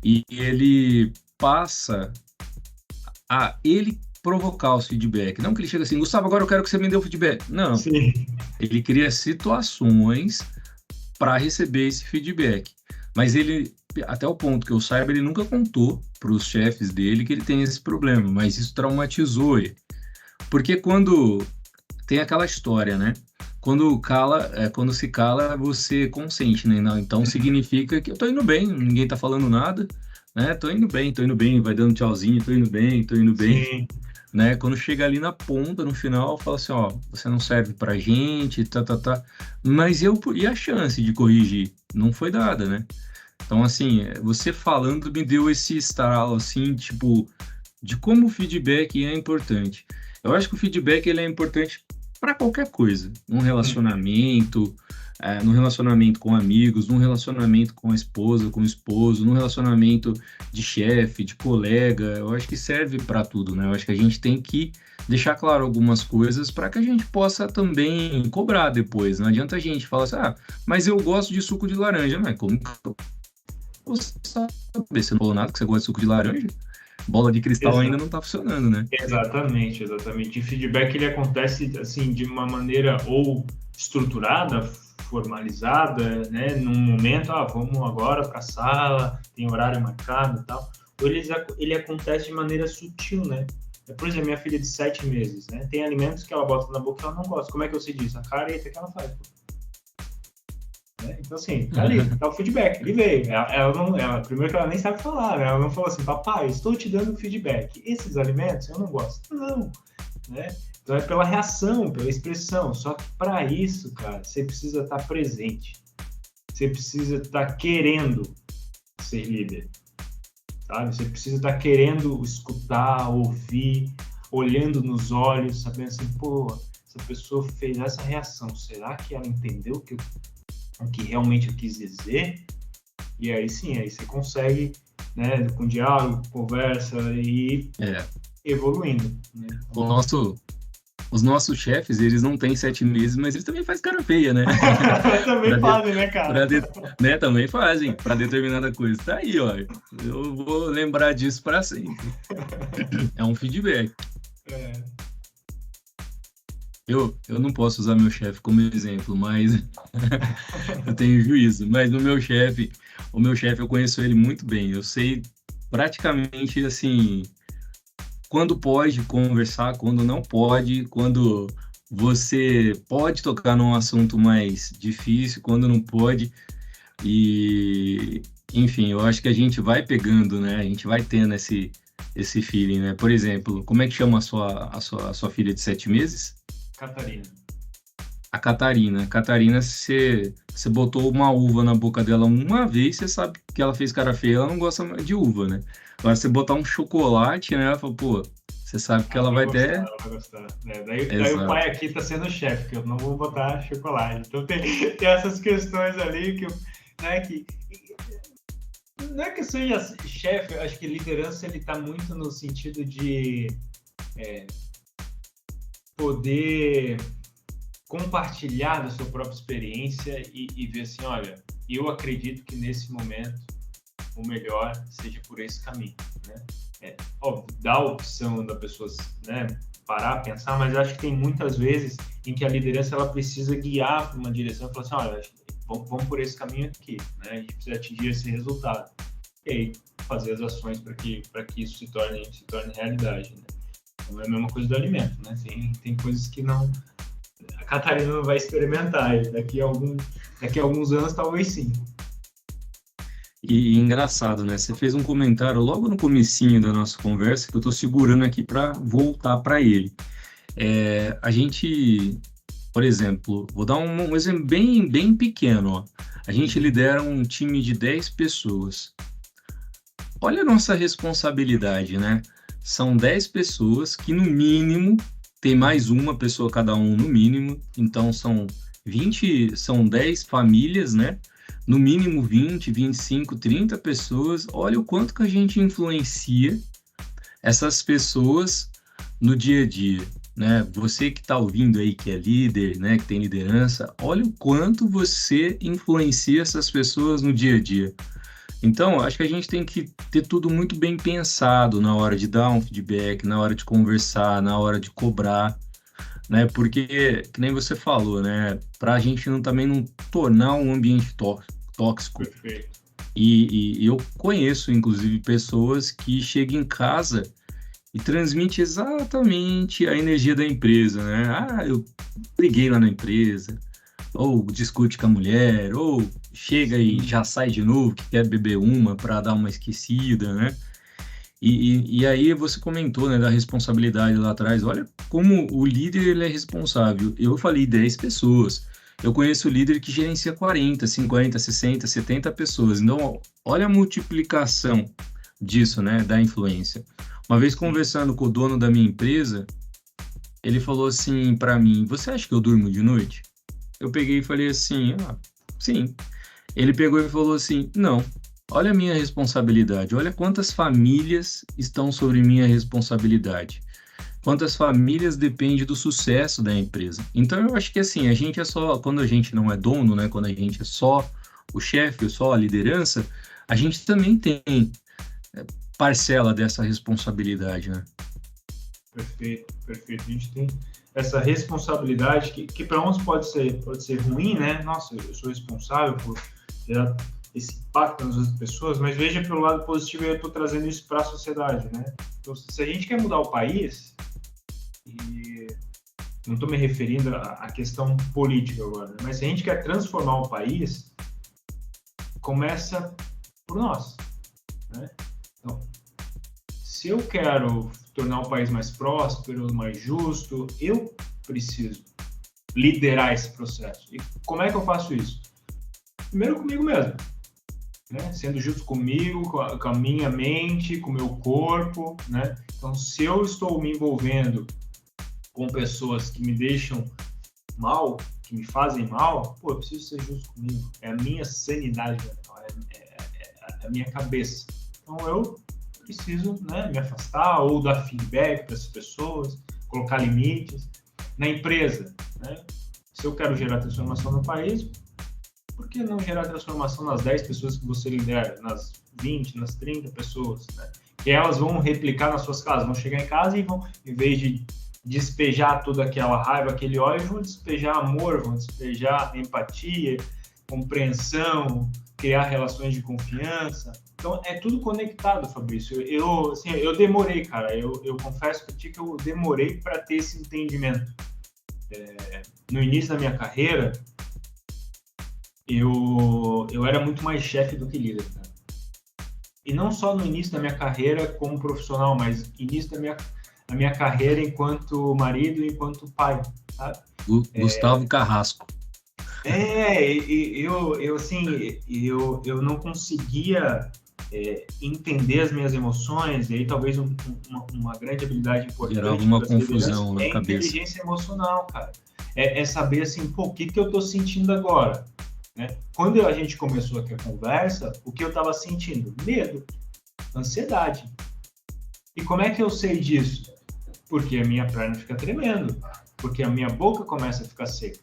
e ele passa a ele provocar os feedback. Não que ele chega assim, Gustavo, agora eu quero que você me dê o feedback. Não. Sim. Ele cria situações para receber esse feedback. Mas ele, até o ponto que eu saiba, ele nunca contou para os chefes dele que ele tem esse problema, mas isso traumatizou ele. Porque quando tem aquela história, né? Quando se cala, você consente, né? Não, então significa que eu tô indo bem, ninguém tá falando nada, né? Tô indo bem, vai dando tchauzinho, tô indo bem. Sim. Né? Quando chega ali na ponta, no final, fala assim, ó, você não serve pra gente, tá. Mas e a chance de corrigir? Não foi dada, né? Então, assim, você falando me deu esse estalo, assim, tipo, de como o feedback é importante. Eu acho que o feedback, ele é importante para qualquer coisa. Num relacionamento, num relacionamento com amigos, num relacionamento com a esposa, com o esposo, num relacionamento de chefe, de colega. Eu acho que serve para tudo, né? Eu acho que a gente tem que deixar claro algumas coisas para que a gente possa também cobrar depois. Não adianta a gente falar assim, mas eu gosto de suco de laranja. Mas como que eu vou saber? Você não falou nada que você gosta de suco de laranja? Bola de cristal Exato. ainda não está funcionando, né? Exatamente. E feedback, ele acontece, assim, de uma maneira ou estruturada, formalizada, né? Num momento, vamos agora para a sala, tem horário marcado e tal. Ou ele acontece de maneira sutil, né? Por exemplo, minha filha de 7 meses, né? Tem alimentos que ela bota na boca que ela não gosta. Como é que eu sei disso? A careta que ela faz. Né? Então, assim, tá ali, tá o feedback, ele veio. Primeiro que ela nem sabe falar, né? Ela não falou assim, papai, estou te dando feedback. Esses alimentos eu não gosto. Não, né? Então é pela reação, pela expressão. Só que para isso, cara, você precisa estar presente. Você precisa estar querendo ser líder. Sabe? Você precisa estar querendo escutar, ouvir, olhando nos olhos, sabendo assim, pô, essa pessoa fez essa reação. Será que ela entendeu o que realmente eu quis dizer? E aí sim, aí você consegue, né, com diálogo, conversa e evoluindo. Né? Os nossos chefes, eles não têm 7 meses, mas eles também fazem cara feia, né? Também fazem, né, cara? Né, também fazem, para determinada coisa. Tá aí, ó. Eu vou lembrar disso para sempre. É um feedback. Eu não posso usar meu chefe como exemplo, mas eu tenho juízo. Mas o meu chefe eu conheço ele muito bem. Eu sei praticamente, assim, quando pode conversar, quando não pode, quando você pode tocar num assunto mais difícil, quando não pode. E, enfim, eu acho que a gente vai pegando, né? A gente vai tendo esse feeling, né? Por exemplo, como é que chama a sua filha de 7 meses? Catarina. A Catarina. A Catarina, você botou uma uva na boca dela uma vez, você sabe que ela fez cara feia, ela não gosta de uva, né? Agora, você botar um chocolate, né? Ela fala, pô, você sabe que ela vai ter... Ela vai gostar. Daí o pai aqui tá sendo chefe, porque eu não vou botar chocolate. Então tem essas questões ali que não é que eu seja chefe, eu acho que liderança ele tá muito no sentido de poder compartilhar da sua própria experiência e ver assim, olha, eu acredito que nesse momento o melhor seja por esse caminho, né? óbvio, dá a opção da pessoa, né, parar, pensar, mas eu acho que tem muitas vezes em que a liderança ela precisa guiar para uma direção e falar assim, olha, vamos por esse caminho aqui, né? A gente precisa atingir esse resultado. E aí fazer as ações para que isso se torne realidade, né? Então é a mesma coisa do alimento, né? Tem coisas que não... A Catarina não vai experimentar, e daqui a alguns anos talvez sim. E engraçado, né? Você fez um comentário logo no comecinho da nossa conversa que eu estou segurando aqui para voltar para ele. A gente, por exemplo, vou dar um exemplo bem pequeno, ó. A gente lidera um time de 10 pessoas. Olha a nossa responsabilidade, né? São 10 pessoas que, no mínimo, tem mais uma pessoa cada um, no mínimo. Então, são 10 famílias, né? No mínimo 20, 25, 30 pessoas. Olha o quanto que a gente influencia essas pessoas no dia a dia, né? Você que está ouvindo aí, que é líder, né? Que tem liderança, olha o quanto você influencia essas pessoas no dia a dia. Então, acho que a gente tem que ter tudo muito bem pensado na hora de dar um feedback, na hora de conversar, na hora de cobrar, né? Porque, que nem você falou, né? Para a gente também não tornar um ambiente tóxico. Perfeito. E eu conheço, inclusive, pessoas que chegam em casa e transmitem exatamente a energia da empresa, né? Ah, eu briguei lá na empresa, ou discute com a mulher, ou chega e já sai de novo, que quer beber uma para dar uma esquecida, né? E aí você comentou, né, da responsabilidade lá atrás. Olha como o líder ele é responsável. Eu falei 10 pessoas. Eu conheço líder que gerencia 40, 50, 60, 70 pessoas. Então, olha a multiplicação disso, né, da influência. Uma vez conversando com o dono da minha empresa, ele falou assim para mim, você acha que eu durmo de noite? Eu peguei e falei assim, sim. Ele pegou e falou assim, não, olha a minha responsabilidade, olha quantas famílias estão sobre minha responsabilidade. Quantas famílias dependem do sucesso da empresa. Então, eu acho que assim, a gente é só, quando a gente não é dono, né, quando a gente é só o chefe, só a liderança, a gente também tem parcela dessa responsabilidade, né? Perfeito. A gente tem essa responsabilidade que para uns pode ser ruim, né? Nossa, eu sou responsável por gerar esse impacto nas outras pessoas, mas veja pelo lado positivo, eu estou trazendo isso para a sociedade, né? Então, se a gente quer mudar o país, e não estou me referindo à questão política agora, mas se a gente quer transformar o país, começa por nós, né? Então, se eu quero tornar o país mais próspero, mais justo, eu preciso liderar esse processo. E como é que eu faço isso? Primeiro comigo mesmo, né? Sendo justo comigo, com a minha mente, com o meu corpo, né? Então, se eu estou me envolvendo com pessoas que me deixam mal, que me fazem mal, eu preciso ser justo comigo. É a minha sanidade mental, é a minha cabeça. Então, eu preciso, né, me afastar ou dar feedback para essas pessoas, colocar limites. Na empresa, né? Se eu quero gerar transformação no país, por que não gerar transformação nas 10 pessoas que você lidera, nas 20, nas 30 pessoas, né? Que elas vão replicar nas suas casas, vão chegar em casa e vão, em vez de despejar toda aquela raiva, aquele ódio, vão despejar amor, vão despejar empatia, compreensão, criar relações de confiança. Então, é tudo conectado, Fabrício. Eu demorei, cara. Eu confesso para ti que eu demorei para ter esse entendimento. No início da minha carreira, eu era muito mais chefe do que líder, cara. E não só no início da minha carreira como profissional, mas início da minha carreira enquanto marido e enquanto pai, sabe? Gustavo Carrasco. Eu não conseguia entender as minhas emoções, e aí talvez uma grande habilidade importante gerar alguma confusão na cabeça. Inteligência emocional, cara. É saber assim, o que eu tô sentindo agora, né? Quando a gente começou aqui a conversa, o que eu tava sentindo? Medo, ansiedade. E como é que eu sei disso? Porque a minha perna fica tremendo, porque a minha boca começa a ficar seca.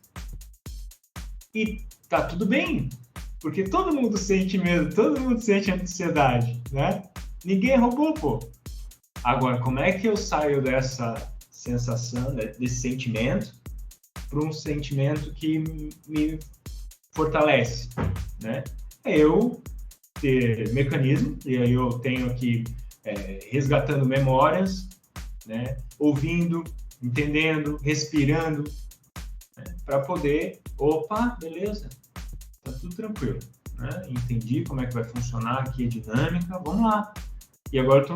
E tá tudo bem, porque todo mundo sente medo, todo mundo sente ansiedade, né? Ninguém é robô, pô. Agora, como é que eu saio dessa sensação, desse sentimento, para um sentimento que me fortalece, né? É eu ter mecanismo, e aí eu tenho aqui resgatando memórias, né? Ouvindo, entendendo, respirando, né? Para poder, opa, beleza, tá tudo tranquilo, né? Entendi como é que vai funcionar aqui a dinâmica, vamos lá. E agora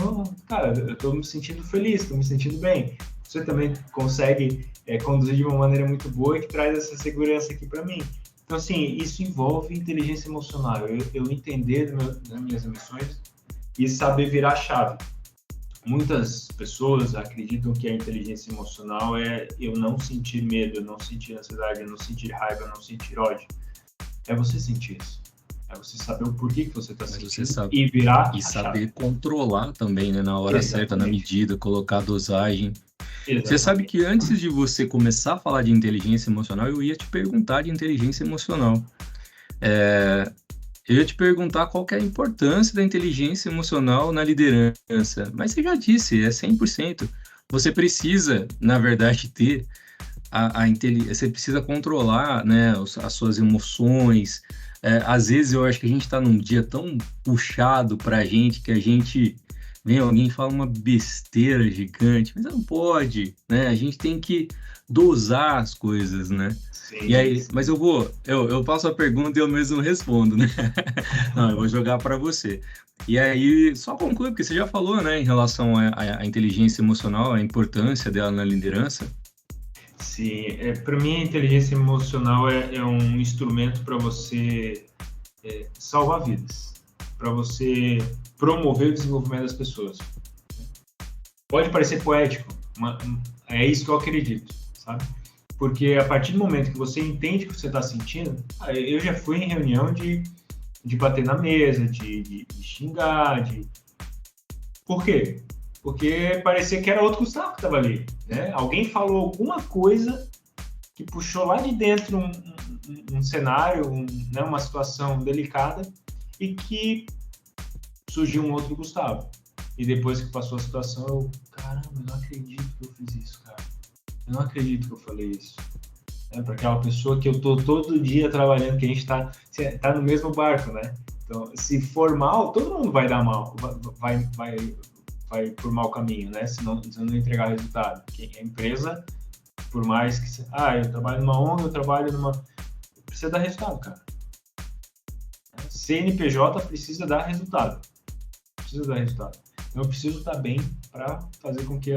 eu tô me sentindo feliz, tô me sentindo bem. Você também consegue conduzir de uma maneira muito boa e que traz essa segurança aqui para mim. Então, assim, isso envolve inteligência emocional. Eu entender das minhas emoções e saber virar a chave. Muitas pessoas acreditam que a inteligência emocional é eu não sentir medo, eu não sentir ansiedade, eu não sentir raiva, eu não sentir ódio. É você sentir isso. É você saber o porquê que você está sentindo e virar e a saber chave. controlar também, né? Na hora certa, na medida, colocar a dosagem. Exatamente. Você sabe que antes de você começar a falar de inteligência emocional, eu ia te perguntar de inteligência emocional. Eu ia te perguntar qual que é a importância da inteligência emocional na liderança. Mas você já disse, é 100%. Você precisa, na verdade, ter você precisa controlar, né, as suas emoções. Às vezes eu acho que a gente está num dia tão puxado para a gente que a gente vem alguém e fala uma besteira gigante, mas não pode, né? A gente tem que dosar as coisas, né? Sim, E aí, mas eu faço a pergunta e eu mesmo respondo, né? Não, eu vou jogar para você. E aí, só conclui, porque você já falou, né, em relação à inteligência emocional, a importância dela na liderança. Sim, para mim a inteligência emocional é um instrumento para você salvar vidas, para você promover o desenvolvimento das pessoas. Pode parecer poético, mas é isso que eu acredito, sabe? Porque a partir do momento que você entende o que você está sentindo, eu já fui em reunião de bater na mesa, de xingar, Por quê? Porque parecia que era outro Gustavo que estava ali, né? Alguém falou alguma coisa que puxou lá de dentro um cenário, né, uma situação delicada e que surgiu um outro Gustavo. E depois que passou a situação, eu, caramba, eu não acredito que eu fiz isso, cara. Eu não acredito que eu falei isso. Para aquela pessoa que eu tô todo dia trabalhando, que a gente tá no mesmo barco, né? Então, se for mal, todo mundo vai dar mal, vai por mau caminho, né? Se não entregar resultado. Porque a empresa, por mais que... eu trabalho numa ONG, eu trabalho numa... Precisa dar resultado, cara. CNPJ precisa dar resultado. Então, eu preciso estar bem para fazer com que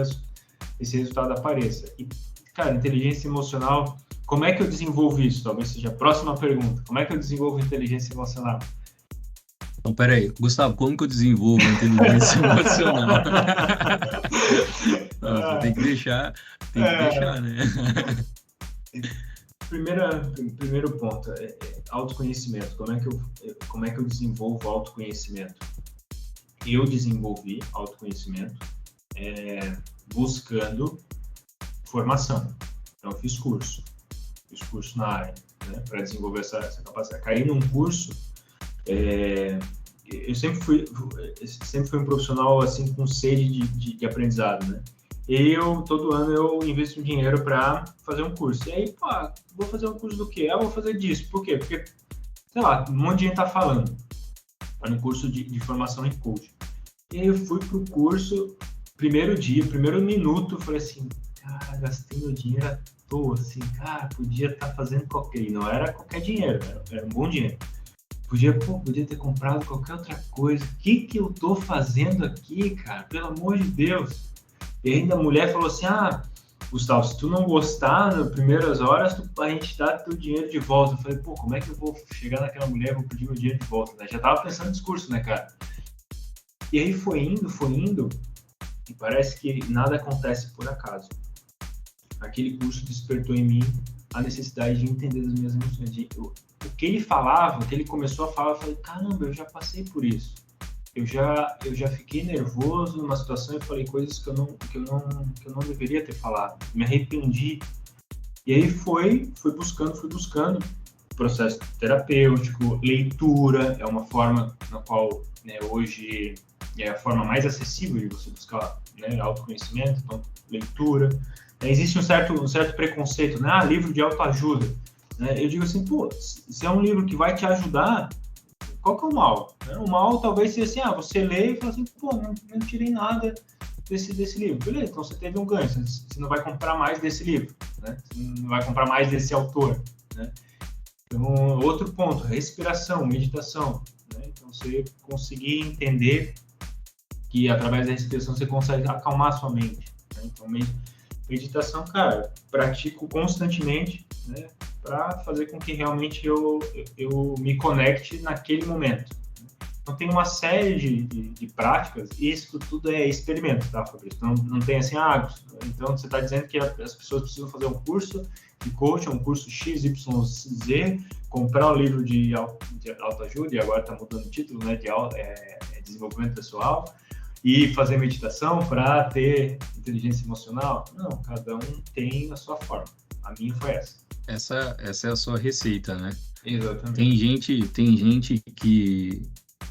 esse resultado apareça. E, cara, inteligência emocional... Como é que eu desenvolvo isso? Talvez seja a próxima pergunta. Como é que eu desenvolvo inteligência emocional? Então, peraí, Gustavo, como que eu desenvolvo a inteligência emocional? Tem que deixar, né? Primeiro ponto é autoconhecimento. Como é que eu desenvolvo autoconhecimento? Eu desenvolvi autoconhecimento buscando formação. Então, eu fiz curso na área, né, para desenvolver essa capacidade. Caí num curso, eu sempre fui um profissional assim com sede de aprendizado, né? Todo ano eu invisto um dinheiro para fazer um curso. E aí, vou fazer um curso do quê? Eu vou fazer disso. Por quê? Porque, sei lá, um monte de gente tá falando. Era um curso de formação em coaching. E aí eu fui pro curso, primeiro minuto, eu falei assim, cara, gastei meu dinheiro à toa, assim, cara, podia estar fazendo qualquer... Não era qualquer dinheiro, era um bom dinheiro. Podia ter comprado qualquer outra coisa. O que eu tô fazendo aqui, cara? Pelo amor de Deus. E ainda a mulher falou assim, Gustavo, se tu não gostar nas primeiras horas, a gente dá teu dinheiro de volta. Eu falei, como é que eu vou chegar naquela mulher e vou pedir meu dinheiro de volta? Né? Já tava pensando no discurso, né, cara? E aí foi indo, e parece que nada acontece por acaso. Aquele curso despertou em mim a necessidade de entender as minhas emoções. O que ele falava, o que ele começou a falar, eu falei, caramba, eu já passei por isso. Eu já fiquei nervoso numa situação e falei coisas que eu não deveria ter falado. Me arrependi. E aí fui buscando processo terapêutico, leitura, é uma forma na qual, né, hoje é a forma mais acessível de você buscar, né, autoconhecimento, então, leitura. Existe um certo preconceito, né? Livro de autoajuda. Né? Eu digo assim, pô, se é um livro que vai te ajudar, qual que é o mal? O mal talvez seja assim, você lê e fala assim, pô, não tirei nada desse livro. Beleza, então você teve um ganho, você não vai comprar mais desse livro, né? Você não vai comprar mais desse autor, né? Então, outro ponto, respiração, meditação, né? Então, você conseguir entender que através da respiração você consegue acalmar a sua mente, né? Então, meditação, cara, pratico constantemente, né? Para fazer com que realmente eu me conecte naquele momento. Então, tem uma série de práticas, e isso tudo é experimento, tá, Fabrício? Não tem assim, então você está dizendo que as pessoas precisam fazer um curso de coaching, um curso XYZ, comprar um livro de autoajuda, e agora está mudando o título, né, de desenvolvimento pessoal, e fazer meditação para ter inteligência emocional. Não, cada um tem a sua forma. A minha foi essa. Essa é a sua receita, né? Exatamente. Tem gente que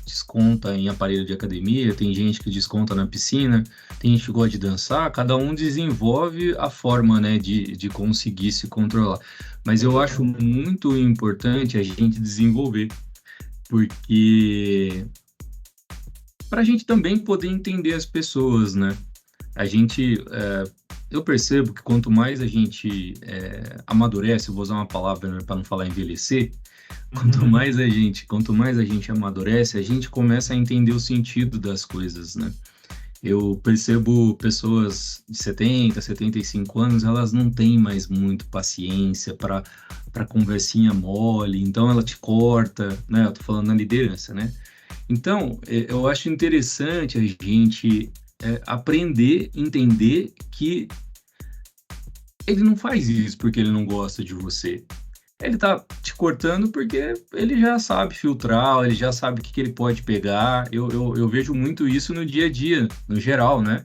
desconta em aparelho de academia, tem gente que desconta na piscina, tem gente que gosta de dançar, cada um desenvolve a forma, né, de conseguir se controlar. Mas eu acho muito importante a gente desenvolver, porque para a gente também poder entender as pessoas, né? Eu percebo que quanto mais a gente amadurece, eu vou usar uma palavra, né, para não falar envelhecer, quanto mais a gente amadurece, a gente começa a entender o sentido das coisas, né? Eu percebo pessoas de 70, 75 anos, elas não têm mais muito paciência para conversinha mole, então ela te corta, né? Eu tô falando na liderança, né? Então, eu acho interessante a gente aprender, entender que ele não faz isso porque ele não gosta de você. Ele tá te cortando porque ele já sabe filtrar, ele já sabe o que ele pode pegar. Eu vejo muito isso no dia a dia, no geral, né?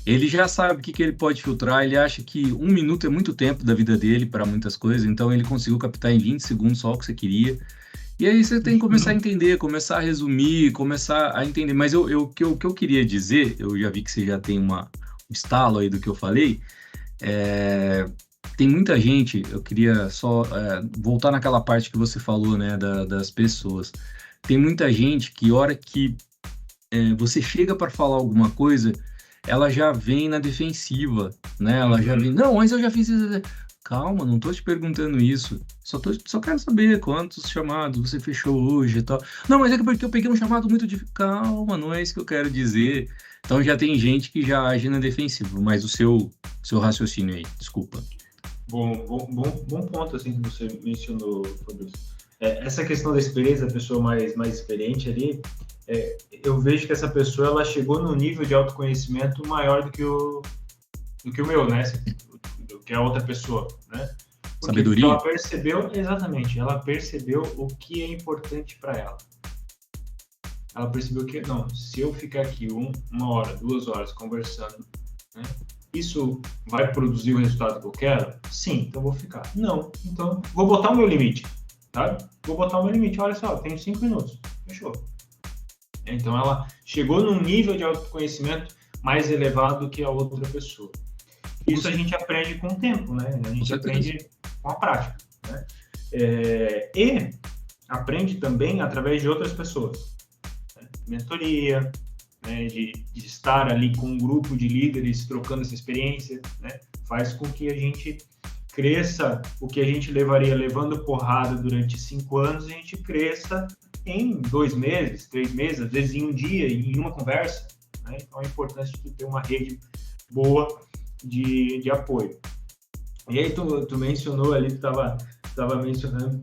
Ele já sabe o que ele pode filtrar, ele acha que 1 minuto é muito tempo da vida dele para muitas coisas, então ele conseguiu captar em 20 segundos só o que você queria. E aí você tem que começar a entender, começar a resumir, começar a entender. Mas o que eu queria dizer, eu já vi que você já tem um estalo aí do que eu falei, tem muita gente, eu queria só voltar naquela parte que você falou, né, das pessoas. Tem muita gente que, hora que você chega para falar alguma coisa, ela já vem na defensiva, né? Ela já vem, não, mas eu já fiz isso. Calma, não tô te perguntando isso. Só quero saber quantos chamados você fechou hoje e tal. Não, mas é porque eu peguei um chamado muito difícil. Calma, não é isso que eu quero dizer. Então já tem gente que já age na defensiva, mas o seu raciocínio aí, desculpa. Bom ponto, assim, que você mencionou, Fabrício. Essa questão da experiência, da pessoa mais experiente ali, eu vejo que essa pessoa, ela chegou num nível de autoconhecimento maior do que o meu, né? Do que a outra pessoa, né? Porque sabedoria? Ela percebeu, exatamente, ela percebeu o que é importante para ela. Ela percebeu que, não, se eu ficar aqui 1 hora, 2 horas conversando, né? Isso vai produzir o resultado que eu quero? Sim, então vou ficar. Não, então vou botar o meu limite, tá? Vou botar o meu limite. Olha só, tenho 5 minutos. Fechou. Então ela chegou num nível de autoconhecimento mais elevado do que a outra pessoa. Isso a gente aprende com o tempo, né? A gente aprende com a prática, né? E aprende também através de outras pessoas. Né? Mentoria, né? De estar ali com um grupo de líderes trocando essa experiência, né? Faz com que a gente cresça o que a gente levaria levando porrada durante 5 anos, a gente cresça em 2 meses, 3 meses, às vezes em um dia, em uma conversa, né? Então é importante ter uma rede boa de apoio. E aí tu mencionou ali, tu estava mencionando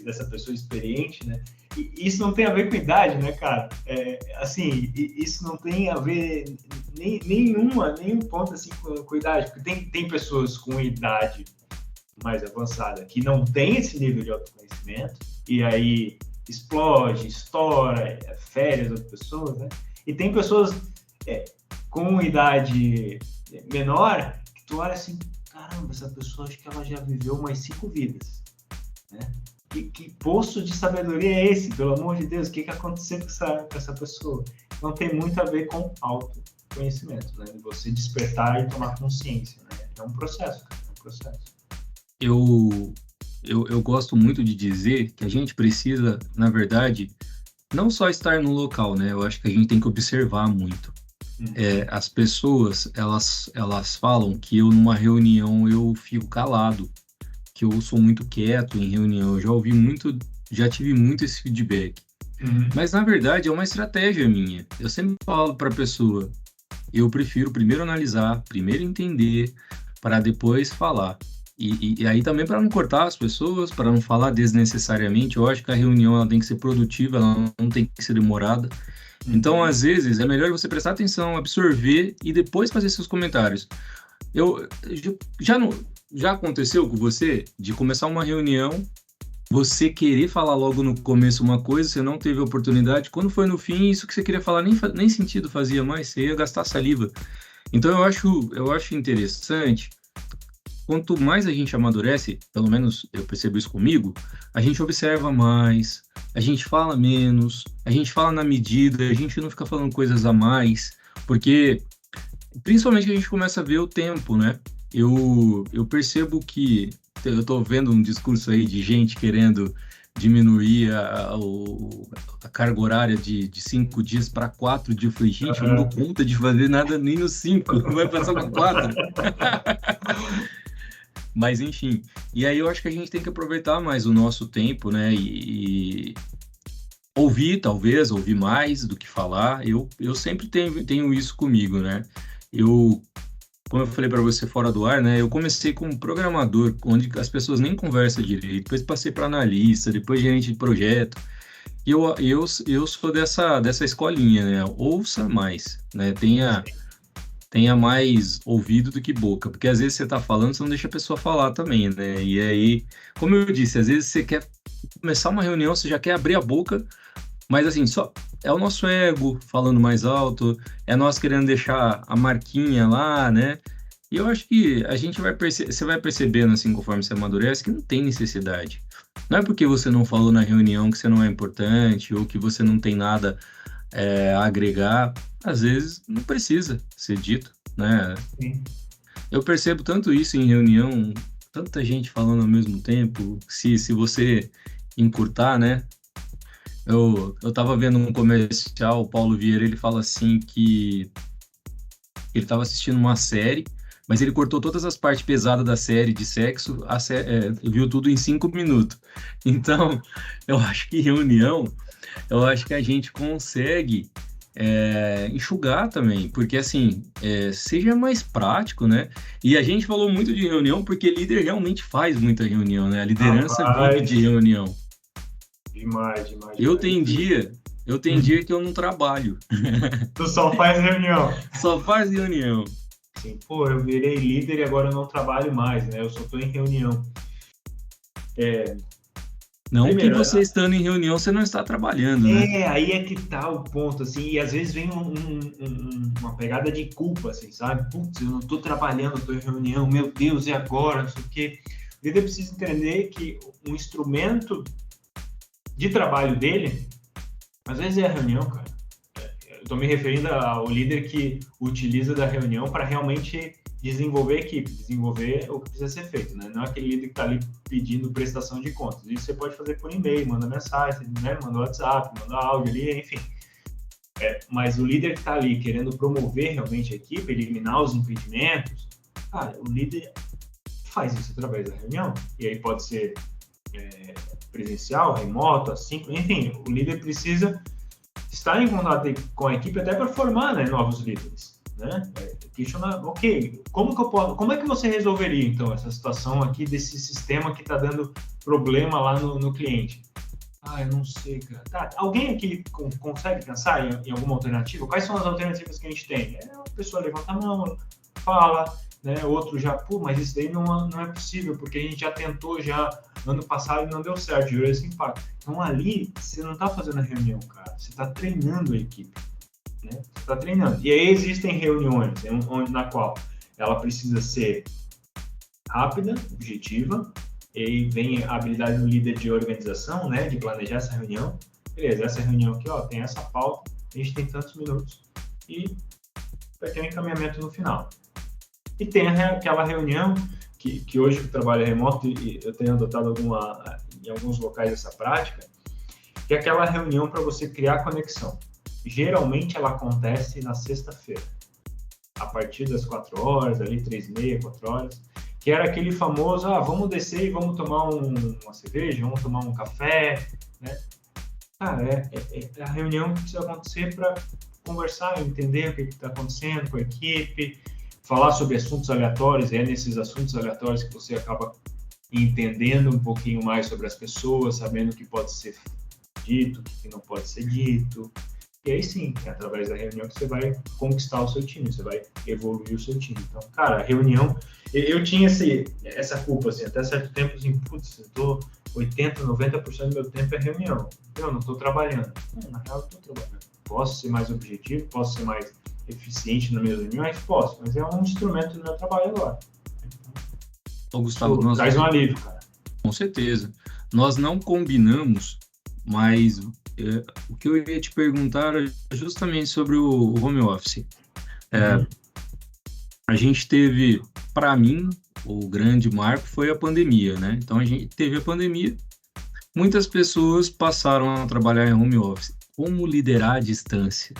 dessa pessoa experiente, né? E isso não tem a ver com idade, né, cara? Assim, isso não tem a ver nenhum ponto assim com idade, porque tem pessoas com idade mais avançada que não tem esse nível de autoconhecimento e aí explode, estoura, fere as outras pessoas, né? E tem pessoas com idade menor que tu olha assim, caramba, essa pessoa acho que ela já viveu umas 5 vidas, né? Que poço de sabedoria é esse? Pelo amor de Deus, o que aconteceu com essa pessoa? Então tem muito a ver com autoconhecimento, né? Você despertar e tomar consciência, né? É um processo, cara, é um processo. Eu gosto muito de dizer que a gente precisa, na verdade, não só estar no local, né? Eu acho que a gente tem que observar muito. As pessoas, elas falam que eu, numa reunião, eu fico calado, que eu sou muito quieto em reunião. Eu já tive muito esse feedback. Mas, na verdade, é uma estratégia minha. Eu sempre falo para a pessoa, eu prefiro primeiro analisar, primeiro entender, para depois falar. E aí também para não cortar as pessoas, para não falar desnecessariamente. Eu acho que a reunião ela tem que ser produtiva, ela não tem que ser demorada. Então, às vezes, é melhor você prestar atenção, absorver e depois fazer seus comentários. Já aconteceu com você de começar uma reunião, você querer falar logo no começo uma coisa, você não teve oportunidade, quando foi no fim, isso que você queria falar nem sentido fazia mais, você ia gastar saliva. Então, eu acho interessante, quanto mais a gente amadurece, pelo menos eu percebo isso comigo, a gente observa mais, a gente fala menos, a gente fala na medida, a gente não fica falando coisas a mais, porque principalmente que a gente começa a ver o tempo, né? Eu percebo que eu tô vendo um discurso aí de gente querendo diminuir a carga horária de 5 dias para 4 dias. Eu falei, gente, eu não dou conta de fazer nada nem nos 5, vai passar para 4. Mas enfim, e aí eu acho que a gente tem que aproveitar mais o nosso tempo, né? E ouvir mais do que falar. Eu sempre tenho isso comigo, né? Como eu falei para você fora do ar, né? Eu comecei como programador, onde as pessoas nem conversam direito. Depois passei para analista, depois gerente de projeto. E eu sou dessa escolinha, né? Ouça mais, né? Tenha mais ouvido do que boca, porque às vezes você tá falando, você não deixa a pessoa falar também, né? E aí, como eu disse, às vezes você quer começar uma reunião, você já quer abrir a boca, mas assim, só é o nosso ego falando mais alto, é nós querendo deixar a marquinha lá, né? E eu acho que você vai percebendo, assim, conforme você amadurece, que não tem necessidade. Não é porque você não falou na reunião que você não é importante, ou que você não tem nada a agregar. Às vezes não precisa ser dito, né? Sim. Eu percebo tanto isso em reunião, tanta gente falando ao mesmo tempo, se você encurtar, né? Eu tava vendo um comercial, o Paulo Vieira, ele fala assim que ele tava assistindo uma série, mas ele cortou todas as partes pesadas da série de sexo, viu tudo em 5 minutos. Então, eu acho que eu acho que a gente consegue enxugar também, porque assim, seja mais prático, né? E a gente falou muito de reunião porque líder realmente faz muita reunião, né? A liderança vive de reunião. Demais. Eu tenho dia que eu não trabalho. Tu só faz reunião. Só faz reunião. Sim, pô, eu virei líder e agora eu não trabalho mais, né? Eu só tô em reunião. Não primeiro, que você estando em reunião, você não está trabalhando, né? Aí é que tá o ponto, assim, e às vezes vem uma pegada de culpa, assim, sabe? Putz, eu não tô trabalhando, eu tô em reunião, meu Deus, e agora? Não sei o quê. O líder precisa entender que um instrumento de trabalho dele, às vezes é a reunião, cara. Eu tô me referindo ao líder que utiliza da reunião para realmente desenvolver a equipe, desenvolver o que precisa ser feito, né? Não é aquele líder que está ali pedindo prestação de contas. Isso você pode fazer por e-mail, manda mensagem, né? Manda WhatsApp, manda áudio ali, enfim. Mas o líder que está ali querendo promover realmente a equipe, eliminar os impedimentos, cara, o líder faz isso através da reunião. E aí pode ser presencial, remoto, assíncrono, enfim, o líder precisa estar em contato com a equipe até para formar, né, novos líderes. Né? Questionar, ok, como é que você resolveria então essa situação aqui desse sistema que está dando problema lá no cliente? Eu não sei, cara. Tá, alguém aqui consegue pensar em alguma alternativa? Quais são as alternativas que a gente tem? A pessoa levanta a mão, fala, né? Outro já, mas isso daí não é possível, porque a gente já tentou ano passado e não deu certo, gerou esse impacto. Então ali, você não está fazendo a reunião, cara, você está treinando a equipe. Né? Você está treinando. E aí existem reuniões na qual ela precisa ser rápida, objetiva, E aí vem a habilidade do líder de organização, né, de planejar essa reunião. Beleza, essa reunião aqui, ó, tem essa pauta, a gente tem tantos minutos e vai ter um encaminhamento no final. E tem aquela reunião que hoje o trabalho é remoto e eu tenho adotado em alguns locais essa prática, que é aquela reunião para você criar conexão. Geralmente ela acontece na sexta-feira, a partir das 4 horas, ali 3h30, 4 horas, que era aquele famoso, vamos descer e vamos tomar uma cerveja, vamos tomar um café, né? Cara, é a reunião que precisa acontecer para conversar, entender o que está acontecendo com a equipe, falar sobre assuntos aleatórios, é nesses assuntos aleatórios que você acaba entendendo um pouquinho mais sobre as pessoas, sabendo o que pode ser dito, o que não pode ser dito. E aí sim, é através da reunião que você vai conquistar o seu time, você vai evoluir o seu time. Então, cara, a reunião... Eu tinha essa culpa, assim, até certo tempo, assim, putz, eu tô 80%, 90% do meu tempo é reunião. Eu não estou trabalhando. Não, na real, eu estou trabalhando. Posso ser mais objetivo, posso ser mais eficiente nas minhas reuniões? Posso, mas é um instrumento do meu trabalho agora. Ô, Gustavo, traz um alívio, cara. Com certeza. Nós não combinamos, mas o que eu ia te perguntar era justamente sobre o home office. A gente teve, para mim, o grande marco foi a pandemia, né? Então, a gente teve a pandemia, muitas pessoas passaram a trabalhar em home office. Como liderar à distância?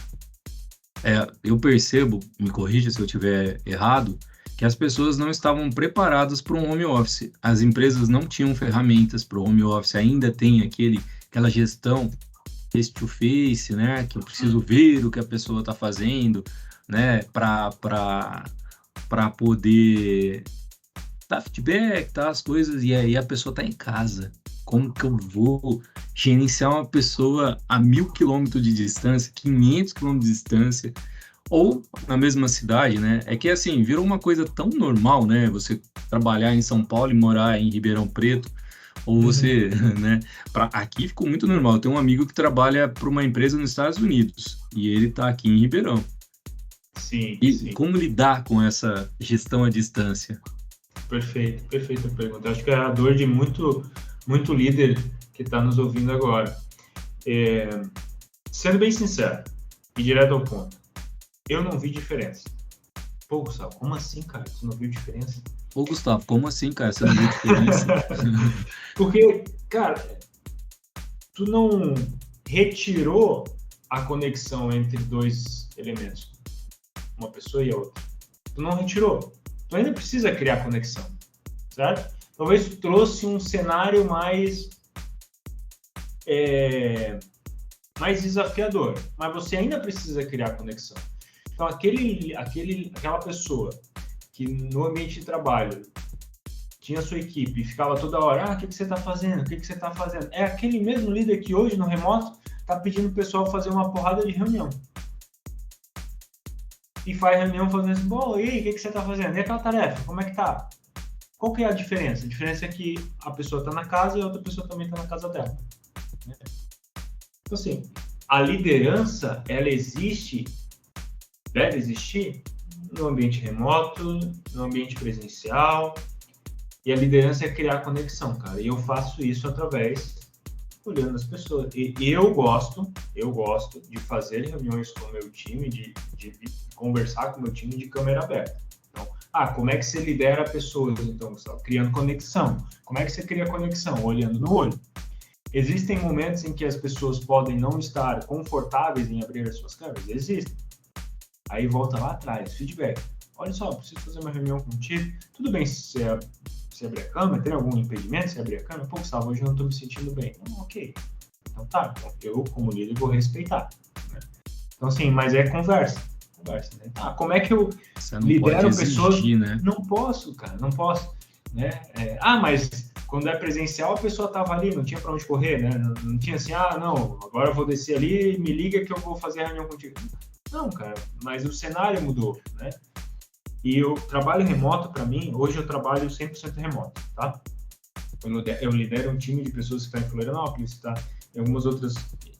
Eu percebo, me corrija se eu estiver errado, que as pessoas não estavam preparadas para um home office. As empresas não tinham ferramentas para o home office, ainda tem aquela gestão face-to-face, né? Que eu preciso ver o que a pessoa está fazendo, né? Para poder dar feedback, tá? As coisas, e aí a pessoa está em casa. Como que eu vou gerenciar uma pessoa a 1.000 quilômetros de distância, 500 quilômetros de distância, ou na mesma cidade, né? É que, assim, virou uma coisa tão normal, né? Você trabalhar em São Paulo e morar em Ribeirão Preto, ou você, né? Aqui ficou muito normal. Eu tenho um amigo que trabalha para uma empresa nos Estados Unidos, e ele está aqui em Ribeirão. Sim, E como lidar com essa gestão à distância? Perfeito a pergunta. Acho que é a dor de muito líder que está nos ouvindo agora. Sendo bem sincero e direto ao ponto, eu não vi diferença. Pô, Gustavo, como assim, cara? Você não viu diferença? Ô, Gustavo, como assim, cara? Você não viu diferença? Porque, cara, tu não retirou a conexão entre dois elementos, uma pessoa e a outra. Tu não retirou. Tu ainda precisa criar conexão, certo? Talvez tu trouxe um cenário mais desafiador, mas você ainda precisa criar conexão. Então, aquela pessoa que no ambiente de trabalho tinha sua equipe e ficava toda hora, o que você está fazendo? O que você está fazendo? É aquele mesmo líder que hoje, no remoto, está pedindo o pessoal fazer uma porrada de reunião. E faz reunião fazendo assim, bom, e aí, o que você está fazendo? E aquela tarefa, como é que tá? Qual que é a diferença? A diferença é que a pessoa está na casa e a outra pessoa também está na casa dela. Então, assim, a liderança, ela existe, deve existir no ambiente remoto, no ambiente presencial, e a liderança é criar conexão, cara. E eu faço isso através, olhando as pessoas. E eu gosto de fazer reuniões com o meu time, de conversar com o meu time de câmera aberta. Então, como é que você lidera pessoas, então, Gustavo? Criando conexão. Como é que você cria conexão? Olhando no olho. Existem momentos em que as pessoas podem não estar confortáveis em abrir as suas câmeras? Existem. Aí volta lá atrás, feedback. Olha só, preciso fazer uma reunião contigo. Tudo bem se você abrir a câmera, tem algum impedimento se abrir a câmera? Pô, Gustavo, hoje eu não estou me sentindo bem. Ok. Então tá, eu como líder vou respeitar. Né? Então assim, mas é conversa, né? Como é que eu lidero pessoas? Né? Não posso, cara, não posso. Né? Mas quando é presencial a pessoa estava ali, não tinha para onde correr, né? Não tinha assim, não, agora eu vou descer ali, me liga que eu vou fazer a reunião contigo. Não, cara, mas o cenário mudou, né? E o trabalho remoto, para mim, hoje eu trabalho 100% remoto, tá? Eu lidero um time de pessoas que estão em Florianópolis, tá? Em algumas outras,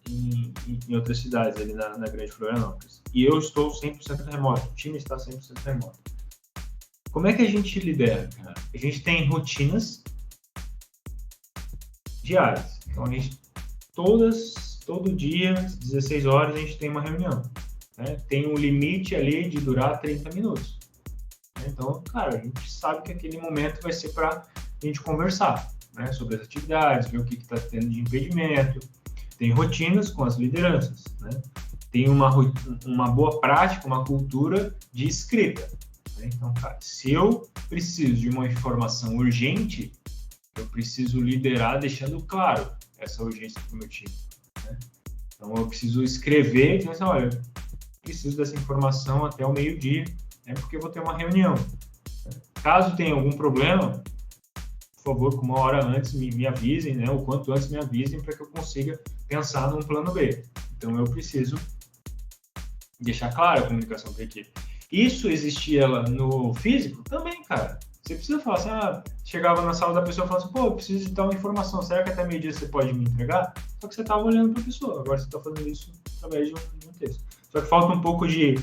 em outras cidades ali na grande Florianópolis. E eu estou 100% remoto, o time está 100% remoto. Como é que a gente lidera, cara? A gente tem rotinas diárias. Então, todo dia, às 16 horas, a gente tem uma reunião. Né? Tem um limite ali de durar 30 minutos. Então, cara, a gente sabe que aquele momento vai ser para a gente conversar, né, sobre as atividades, ver o que está tendo de impedimento. Tem rotinas com as lideranças, né? Tem uma boa prática, uma cultura de escrita. Né? Então, cara, se eu preciso de uma informação urgente, eu preciso liderar deixando claro essa urgência para o meu time. Né? Então, eu preciso escrever e dizer assim, olha, eu preciso dessa informação até o meio-dia, né, porque eu vou ter uma reunião. Caso tenha algum problema, por favor, com uma hora antes me avisem, né, o quanto antes me avisem para que eu consiga pensar num plano B. Então, eu preciso deixar clara a comunicação com a equipe. Isso existia no físico? Também, cara. Você precisa falar assim, chegava na sala da pessoa e falava assim, pô, eu preciso de tal informação, será que até meio-dia você pode me entregar? Só que você estava olhando para a pessoa, agora você está fazendo isso através de um texto. Só que falta um pouco de...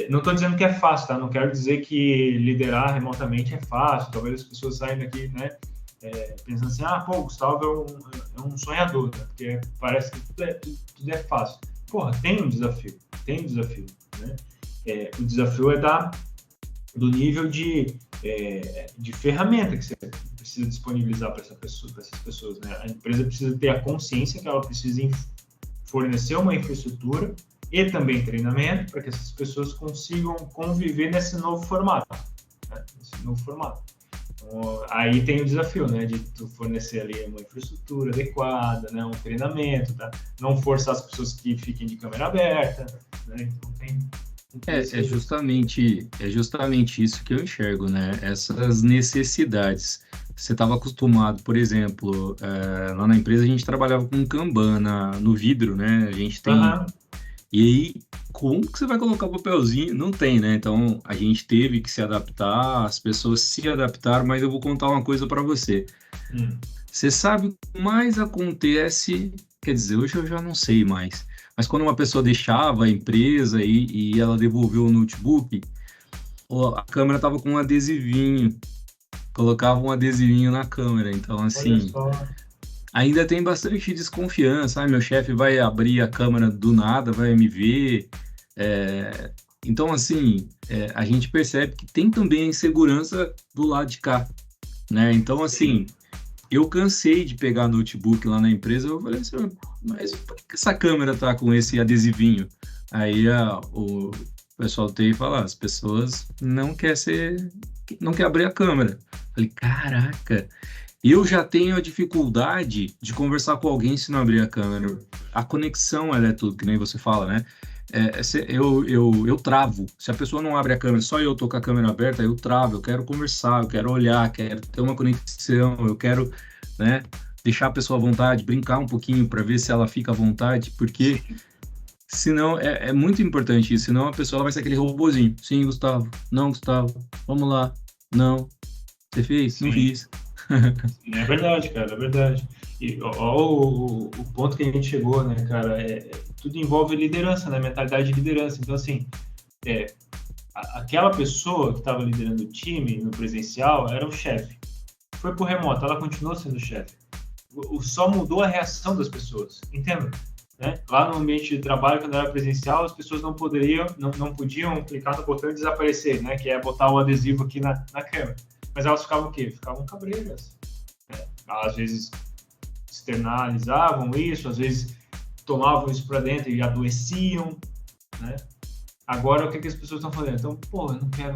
Não estou dizendo que é fácil, tá? Não quero dizer que liderar remotamente é fácil, talvez as pessoas saiam daqui, né, pensando assim, pô, o Gustavo é um sonhador, tá? Porque parece que tudo é fácil. Porra, tem um desafio, né? O desafio é do nível de ferramenta que você precisa disponibilizar para essas pessoas, né? A empresa precisa ter a consciência que ela precisa fornecer uma infraestrutura e também treinamento para que essas pessoas consigam conviver nesse novo formato, né? Então, aí tem o desafio, né, de tu fornecer ali uma infraestrutura adequada, né, um treinamento, tá? Não forçar as pessoas que fiquem de câmera aberta, né? Então tem É justamente isso que eu enxergo, né? Essas necessidades. Você estava acostumado, por exemplo, lá na empresa a gente trabalhava com Kanban no vidro, né? A gente tem... E aí, como que você vai colocar o papelzinho? Não tem, né? Então, a gente teve que se adaptar, as pessoas se adaptaram, mas eu vou contar uma coisa para você. Você sabe o que mais acontece... Quer dizer, hoje eu já não sei mais. Mas quando uma pessoa deixava a empresa e ela devolveu o notebook, a câmera estava com um adesivinho. Colocava um adesivinho na câmera. Então, assim... Ainda tem bastante desconfiança, meu chefe vai abrir a câmera do nada, vai me ver. Então, assim, a gente percebe que tem também a insegurança do lado de cá, né? Então, assim, eu cansei de pegar notebook lá na empresa, eu falei assim, mas por que essa câmera tá com esse adesivinho? Aí o pessoal do TI fala, as pessoas não quer abrir a câmera. Eu falei, caraca... Eu já tenho a dificuldade de conversar com alguém se não abrir a câmera. A conexão, ela é tudo, que nem você fala, né? Eu travo. Se a pessoa não abre a câmera, só eu tô com a câmera aberta, eu travo. Eu quero conversar, eu quero olhar, quero ter uma conexão, eu quero, né, deixar a pessoa à vontade, brincar um pouquinho para ver se ela fica à vontade, porque senão é muito importante isso. Senão a pessoa vai ser aquele robozinho. Sim, Gustavo. Não, Gustavo. Vamos lá. Não. Você fez? Não fiz. É verdade, cara, é verdade. E o ponto que a gente chegou, né, cara, tudo envolve liderança, né, mentalidade de liderança. Então, assim, aquela pessoa que estava liderando o time no presencial era o chefe. Foi pro remoto, ela continuou sendo chefe. Só mudou a reação das pessoas, entende? Né? Lá no ambiente de trabalho, quando era presencial, as pessoas não podiam clicar no botão e desaparecer, né, que é botar o adesivo aqui na câmera. Mas elas ficavam o quê? Ficavam cabreiras. Né? Às vezes externalizavam isso, às vezes tomavam isso para dentro e adoeciam, né? Agora, o que as pessoas estão fazendo? Então, pô, eu não quero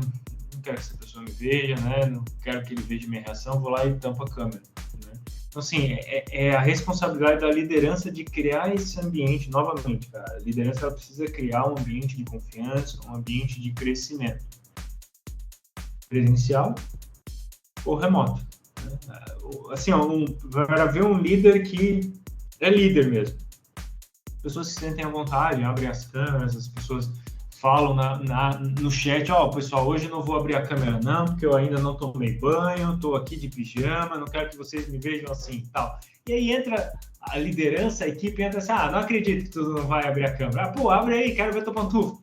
que essa pessoa me veja, né? Não quero que ele veja minha reação, vou lá e tampo a câmera. Né? Então, assim, é a responsabilidade da liderança de criar esse ambiente, novamente, cara. A liderança ela precisa criar um ambiente de confiança, um ambiente de crescimento. Presencial ou remoto. Assim, vai haver um líder que é líder mesmo. As pessoas se sentem à vontade, abrem as câmeras, as pessoas falam no chat, pessoal, hoje eu não vou abrir a câmera não, porque eu ainda não tomei banho, estou aqui de pijama, não quero que vocês me vejam assim e tal. E aí entra a liderança, a equipe entra assim, não acredito que tu não vai abrir a câmera. Abre aí, quero ver tua pantufa.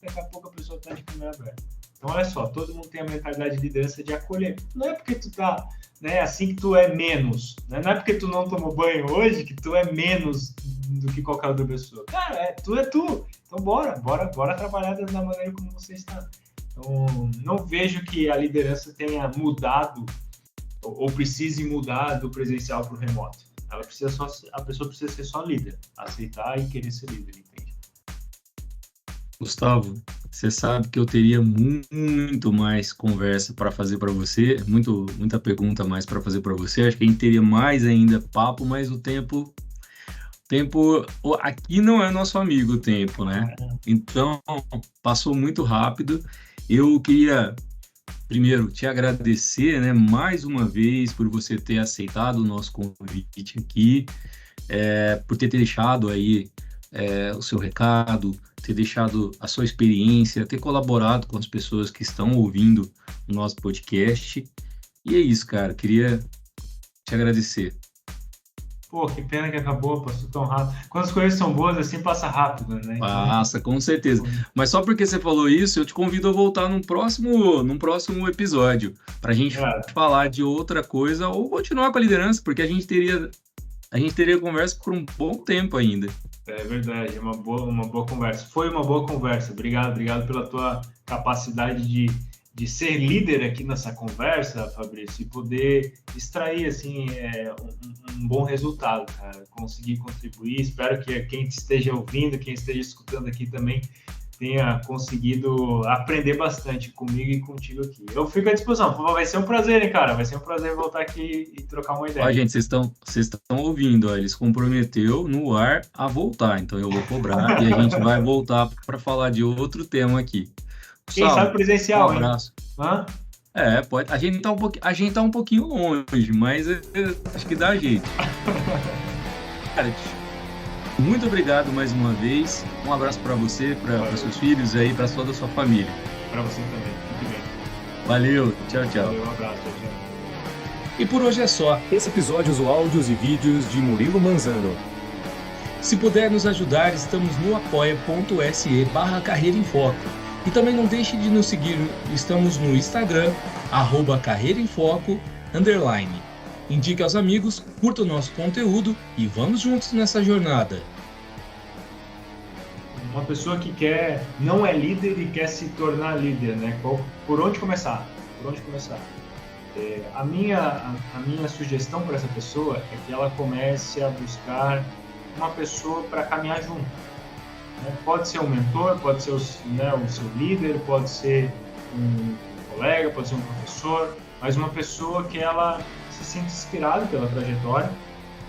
Daqui a pouco a pessoa está de câmera aberta. Então, olha só, todo mundo tem a mentalidade de liderança de acolher. Não é porque tu tá, né, assim que tu é menos, né? Não é porque tu não tomou banho hoje que tu é menos do que qualquer outra pessoa. Cara, tu é tu. Então, bora trabalhar da maneira como você está. Então, não vejo que a liderança tenha mudado ou precise mudar do presencial para o remoto. A pessoa precisa ser só líder, aceitar e querer ser líder, entende? Gustavo, você sabe que eu teria muito mais conversa para fazer para você, muita pergunta mais para fazer para você. Acho que a gente teria mais ainda papo, mas o tempo aqui não é nosso amigo o tempo, né? Então, passou muito rápido. Eu queria primeiro te agradecer, né, mais uma vez por você ter aceitado o nosso convite aqui, por ter deixado aí o seu recado, ter deixado a sua experiência, ter colaborado com as pessoas que estão ouvindo o nosso podcast. E é isso, cara. Queria te agradecer. Pô, que pena que acabou, passou tão rápido. Quando as coisas são boas, assim, passa rápido, né? Passa, com certeza. Mas só porque você falou isso, eu te convido a voltar num próximo episódio, pra gente falar de outra coisa ou continuar com a liderança, porque a gente teria conversa por um bom tempo ainda. É verdade, uma boa conversa. Foi uma boa conversa. Obrigado pela tua capacidade de ser líder aqui nessa conversa, Fabrício, e poder extrair, assim, um bom resultado, cara. Conseguir contribuir. Espero que quem esteja ouvindo, quem esteja escutando aqui também tenha conseguido aprender bastante comigo e contigo aqui. Eu fico à disposição. Vai ser um prazer, hein, cara? Vai ser um prazer voltar aqui e trocar uma ideia. Ó, gente, vocês estão ouvindo, ó, ele se comprometeu no ar a voltar, então eu vou cobrar e a gente vai voltar para falar de outro tema aqui. Quem sabe presencial, um abraço. Hã? Pode. A gente tá um pouquinho longe, mas acho que dá jeito. Cara, muito obrigado mais uma vez. Um abraço para você, para seus filhos aí, para toda a sua família. Para você também. Muito bem. Valeu. Tchau. Valeu, um abraço. Tchau. E por hoje é só. Esse episódio usou áudios e vídeos de Murilo Manzano. Se puder nos ajudar, estamos no apoia.se/Carreira em Foco. E também não deixe de nos seguir, estamos no Instagram, @carreiraemfoco_. Indique aos amigos, curta o nosso conteúdo e vamos juntos nessa jornada. Uma pessoa que não é líder e quer se tornar líder, né? Por onde começar? A minha sugestão para essa pessoa é que ela comece a buscar uma pessoa para caminhar junto. Pode ser um mentor, pode ser o seu líder, pode ser um colega, pode ser um professor, mas uma pessoa que ela se sinta inspirada pela trajetória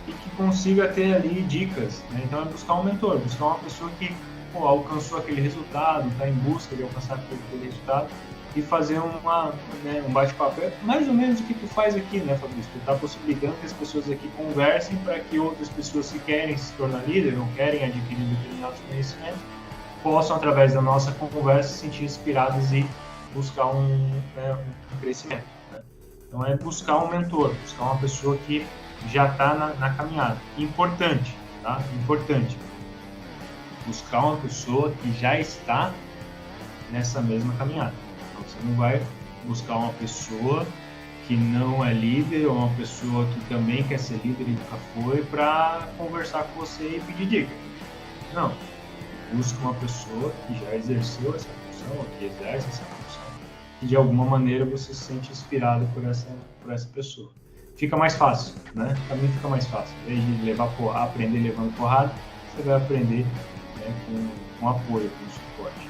e que consiga ter ali dicas, né? Então é buscar um mentor, buscar uma pessoa que alcançou aquele resultado, está em busca de alcançar aquele resultado e fazer um bate-papo. É mais ou menos o que tu faz aqui, né, Fabrício? Tu está possibilitando que as pessoas aqui conversem para que outras pessoas que querem se tornar líder ou querem adquirir determinados conhecimentos possam, através da nossa conversa, se sentir inspiradas e buscar um crescimento, né? Então é buscar um mentor, buscar uma pessoa que já está na caminhada. Importante, tá? Importante. Buscar uma pessoa que já está nessa mesma caminhada. Então, você não vai buscar uma pessoa que não é líder ou uma pessoa que também quer ser líder e nunca foi para conversar com você e pedir dica. Não. Busca uma pessoa que já exerceu essa função, ou que exerce essa função, e de alguma maneira você se sente inspirado por essa pessoa. Fica mais fácil, né? Também fica mais fácil. Em vez de aprender levando porrada, você vai aprender, né, com apoio, com suporte.